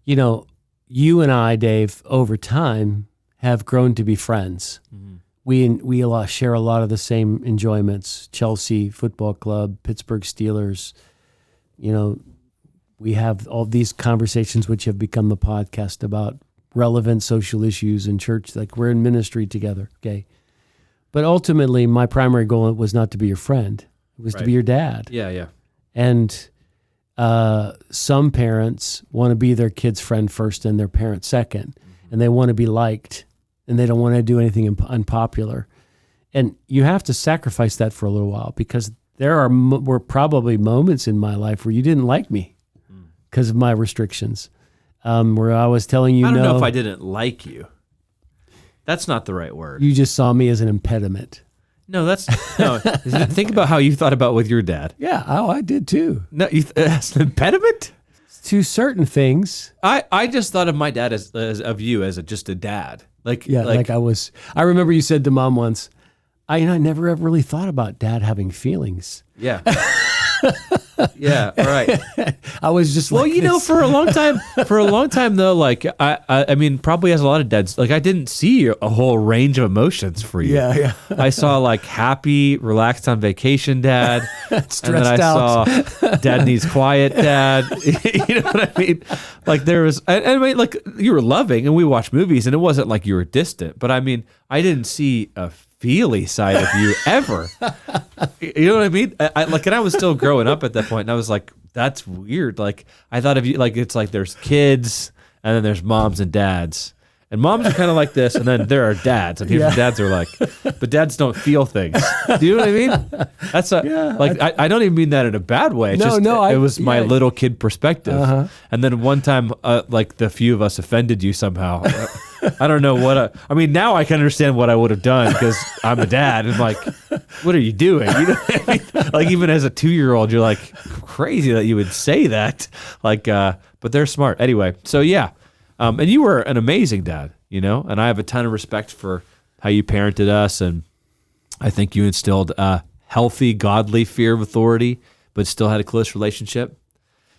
you and I, Dave, over time have grown to be friends. Mm-hmm. We share a lot of the same enjoyments, Chelsea Football Club, Pittsburgh Steelers. We have all these conversations which have become the podcast about relevant social issues in church. Like we're in ministry together. Okay. But ultimately, my primary goal was not to be your friend. It was to be your dad. Yeah, yeah. And some parents want to be their kid's friend first and their parent second. Mm-hmm. And they want to be liked. And they don't want to do anything unpopular. And you have to sacrifice that for a little while, because there were probably moments in my life where you didn't like me because of my restrictions. Where I was telling you, I don't know if I didn't like you. That's not the right word. You just saw me as an impediment. No. Think about how you thought about with your dad. Yeah, I did too. No, as an impediment to certain things. I just thought of my dad as of you as just a dad. Like I was. I remember you said to Mom once, I never ever really thought about Dad having feelings. Yeah. Yeah, right. I was just Well, like you know, this. for a long time though, like I mean, probably as a lot of dads, like I didn't see a whole range of emotions for you. Yeah. I saw like happy, relaxed on vacation dad, and then I saw dad needs quiet dad. You know what I mean? Like there was, I mean, like you were loving, and we watched movies, and it wasn't like you were distant. But I mean, I didn't see a feely side of you ever. You know what I mean? And I was still growing up at that point, and I was like, that's weird. Like I thought of you like it's like there's kids, and then there's moms and dads. And moms are kind of like this, and then there are dads, and dads are like, but dads don't feel things. Do you know what I mean? That's I don't even mean that in a bad way. It's it was my little kid perspective. And then one time, like the few of us offended you somehow. I don't know what I mean. Now I can understand what I would have done because I'm a dad, and like, what are you doing? You know what I mean? Like even as a 2-year-old, you're like crazy that you would say that. Like, but they're smart anyway. So yeah. And you were an amazing dad, you know, and I have a ton of respect for how you parented us. And I think you instilled a healthy, godly fear of authority, but still had a close relationship.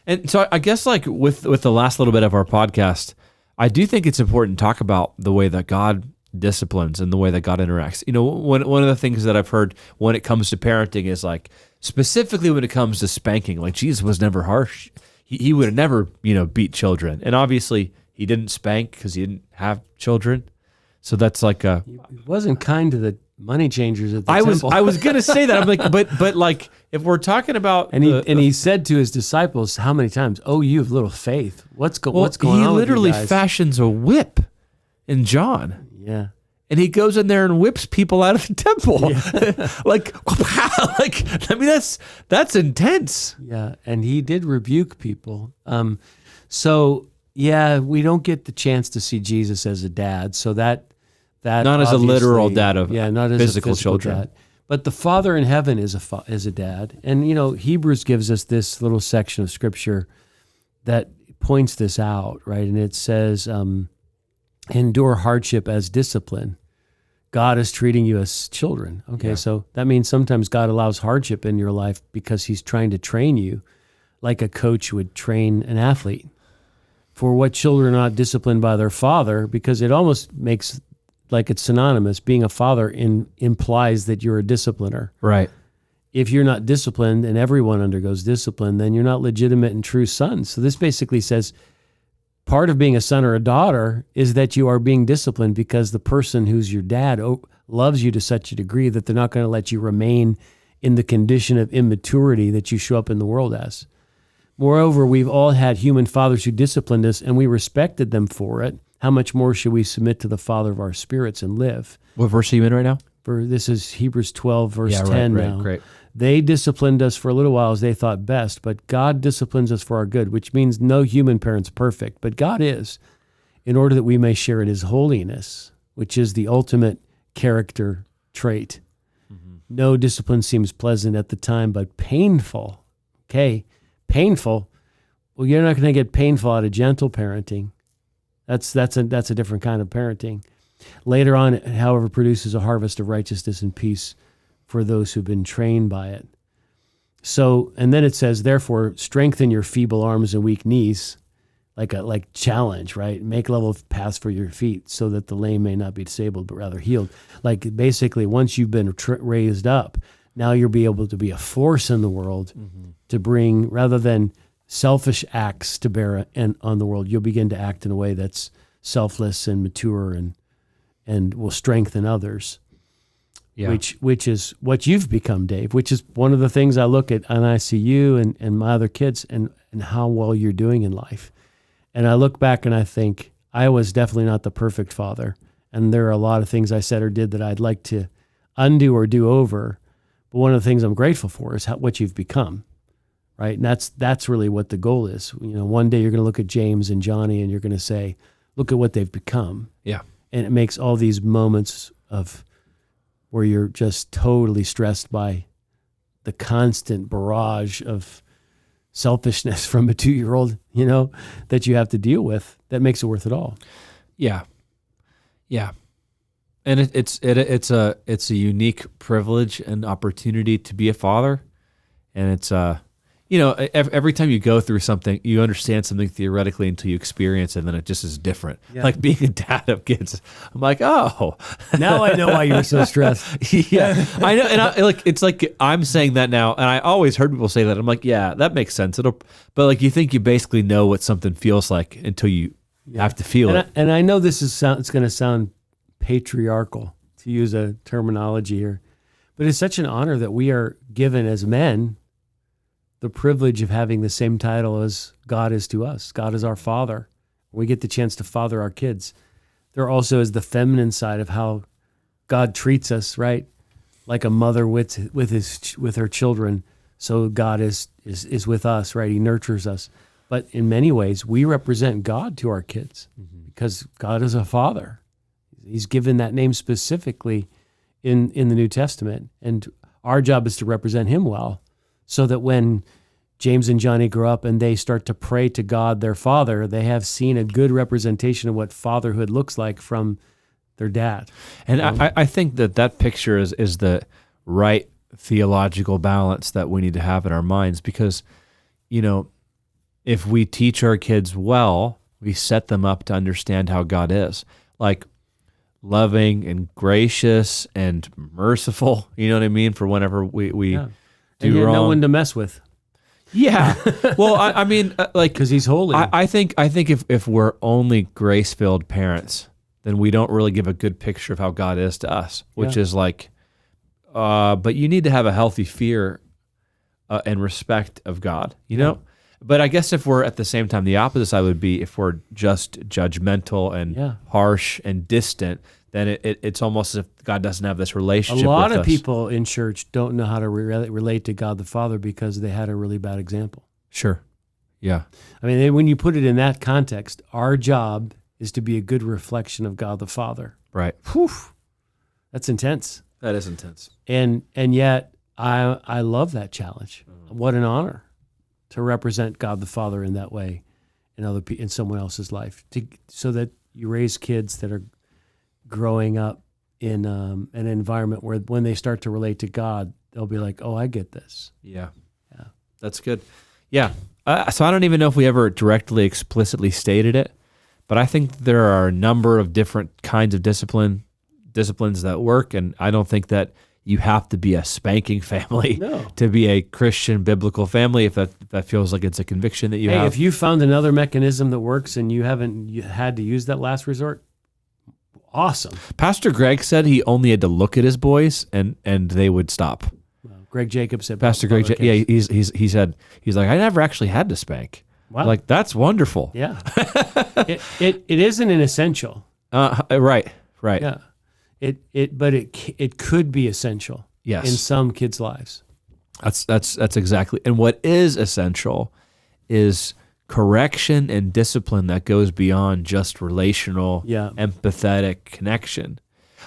And so I guess like with the last little bit of our podcast, I do think it's important to talk about the way that God disciplines and the way that God interacts. You know, one of the things that I've heard when it comes to parenting is like, specifically when it comes to spanking, like Jesus was never harsh. He would have never, you know, beat children. And obviously, he didn't spank because he didn't have children. So that's like a... He wasn't kind to the money changers at the temple. I was going to say that. I'm like, but like, if we're talking about... And he said to his disciples how many times, oh, you have little faith. What's going on with you guys? He literally fashions a whip in John. Yeah. And he goes in there and whips people out of the temple. Yeah. like, I mean, that's intense. Yeah. And he did rebuke people. So... Yeah, we don't get the chance to see Jesus as a dad, so that not as a literal dad of not as physical a children. Dad. But the Father in heaven is a dad, and you know Hebrews gives us this little section of scripture that points this out, right? And it says, "Endure hardship as discipline." God is treating you as children. Okay, so that means sometimes God allows hardship in your life because He's trying to train you, like a coach would train an athlete. For what children are not disciplined by their father, because it almost makes like it's synonymous. Being a father implies that you're a discipliner. Right. If you're not disciplined, and everyone undergoes discipline, then you're not legitimate and true sons. So this basically says part of being a son or a daughter is that you are being disciplined because the person who's your dad loves you to such a degree that they're not going to let you remain in the condition of immaturity that you show up in the world as. Moreover, we've all had human fathers who disciplined us, and we respected them for it. How much more should we submit to the Father of our spirits and live? What verse are you in right now? For this is Hebrews 12, verse 10 right, now. Great. They disciplined us for a little while as they thought best, but God disciplines us for our good, which means no human parent's perfect, but God is, in order that we may share in His holiness, which is the ultimate character trait. Mm-hmm. No discipline seems pleasant at the time, but painful. Okay. Painful. Well, you're not going to get painful out of gentle parenting. That's a different kind of parenting. Later on, however, produces a harvest of righteousness and peace for those who've been trained by it. So, and then it says, therefore, strengthen your feeble arms and weak knees, like challenge, right? Make level paths for your feet, so that the lame may not be disabled, but rather healed. Like basically, once you've been raised up, now you'll be able to be a force in the world to bring, rather than selfish acts to bear on the world, you'll begin to act in a way that's selfless and mature and will strengthen others. Yeah. Which is what you've become, Dave, which is one of the things I look at and I see you and my other kids and how well you're doing in life. And I look back and I think, I was definitely not the perfect father. And there are a lot of things I said or did that I'd like to undo or do over. But one of the things I'm grateful for is what you've become, right? And that's really what the goal is. You know, one day you're going to look at James and Johnny and you're going to say, look at what they've become. Yeah. And it makes all these moments of where you're just totally stressed by the constant barrage of selfishness from a 2-year-old, you know, that you have to deal with. That makes it worth it all. Yeah. Yeah. And it's a unique privilege and opportunity to be a father. And it's every time you go through something, you understand something theoretically until you experience it, and then it just is different. Yeah. Like being a dad of kids, I'm like, oh, Now I know why you were so stressed. yeah, I know. And it's like I'm saying that now, and I always heard people say that. I'm like, yeah, that makes sense. But like you think you basically know what something feels like until you have to feel it. And I know it's going to sound patriarchal to use a terminology here, but it's such an honor that we are given as men the privilege of having the same title as God is to us. God is our Father. We get the chance to father our kids. There also is the feminine side of how God treats us, right? Like a mother with her children. So God is with us, right? He nurtures us. But in many ways, we represent God to our kids because God is a father. He's given that name specifically in the New Testament. And our job is to represent him well, so that when James and Johnny grow up and they start to pray to God, their father, they have seen a good representation of what fatherhood looks like from their dad. And I think that picture is the right theological balance that we need to have in our minds, because, if we teach our kids well, we set them up to understand how God is. Like loving and gracious and merciful, you know what I mean? For whenever we do and wrong. No one to mess with. Yeah. Well, I mean, because he's holy. I think if we're only grace-filled parents, then we don't really give a good picture of how God is to us, which is like, but you need to have a healthy fear and respect of God, you know? But I guess if we're at the same time, the opposite side would be if we're just judgmental and harsh and distant, then it's almost as if God doesn't have this relationship with us. A lot of people in church don't know how to relate to God the Father because they had a really bad example. Sure. Yeah. I mean, when you put it in that context, our job is to be a good reflection of God the Father. Right. Whew. That's intense. That is intense. And yet, I love that challenge. What an honor to represent God the Father in that way in someone else's life, so that you raise kids that are growing up in an environment where when they start to relate to God, they'll be like, oh, I get this. Yeah. That's good. Yeah. So I don't even know if we ever directly, explicitly stated it, but I think there are a number of different kinds of disciplines that work, and I don't think that you have to be a spanking family to be a Christian biblical family if that feels like it's a conviction that you have. If you found another mechanism that works and you haven't had to use that last resort, awesome. Pastor Greg said he only had to look at his boys and they would stop. Greg Jacobs said. Pastor Greg, he said he's like, I never actually had to spank. Wow. Like, that's wonderful. Yeah. it isn't an essential. Right. Yeah. But it could be essential. Yes. In some kids' lives. That's exactly. And what is essential is correction and discipline that goes beyond just relational, empathetic connection.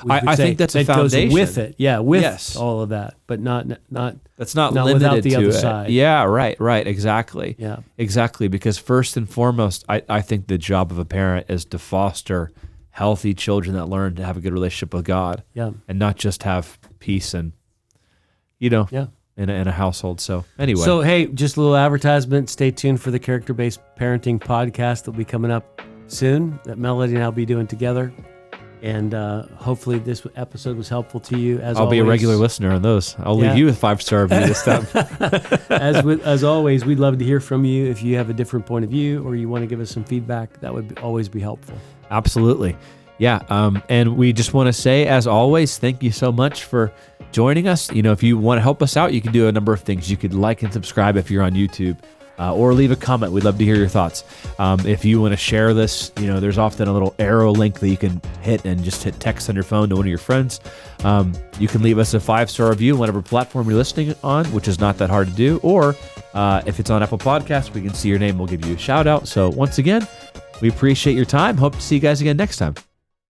I think that's a foundation. Goes with it. Yeah, with all of that, but not that's not limited without the to other it. Side. Yeah, right, exactly. Yeah. Exactly, because first and foremost, I think the job of a parent is to foster healthy children that learn to have a good relationship with God. Yeah. And not just have peace and in a household. So anyway. So hey, just a little advertisement. Stay tuned for the character-based parenting podcast that'll be coming up soon that Melody and I'll be doing together. And hopefully this episode was helpful to you. I'll be a regular listener on those. I'll leave you with 5-star review this time. As always, we'd love to hear from you. If you have a different point of view or you want to give us some feedback, that would always be helpful. Absolutely. Yeah. And we just want to say, as always, thank you so much for joining us. If you want to help us out, you can do a number of things. You could like and subscribe if you're on YouTube. Or leave a comment. We'd love to hear your thoughts. If you want to share this, there's often a little arrow link that you can hit and just hit text on your phone to one of your friends. You can leave us a 5-star review on whatever platform you're listening on, which is not that hard to do. Or if it's on Apple Podcasts, we can see your name. We'll give you a shout out. So once again, we appreciate your time. Hope to see you guys again next time.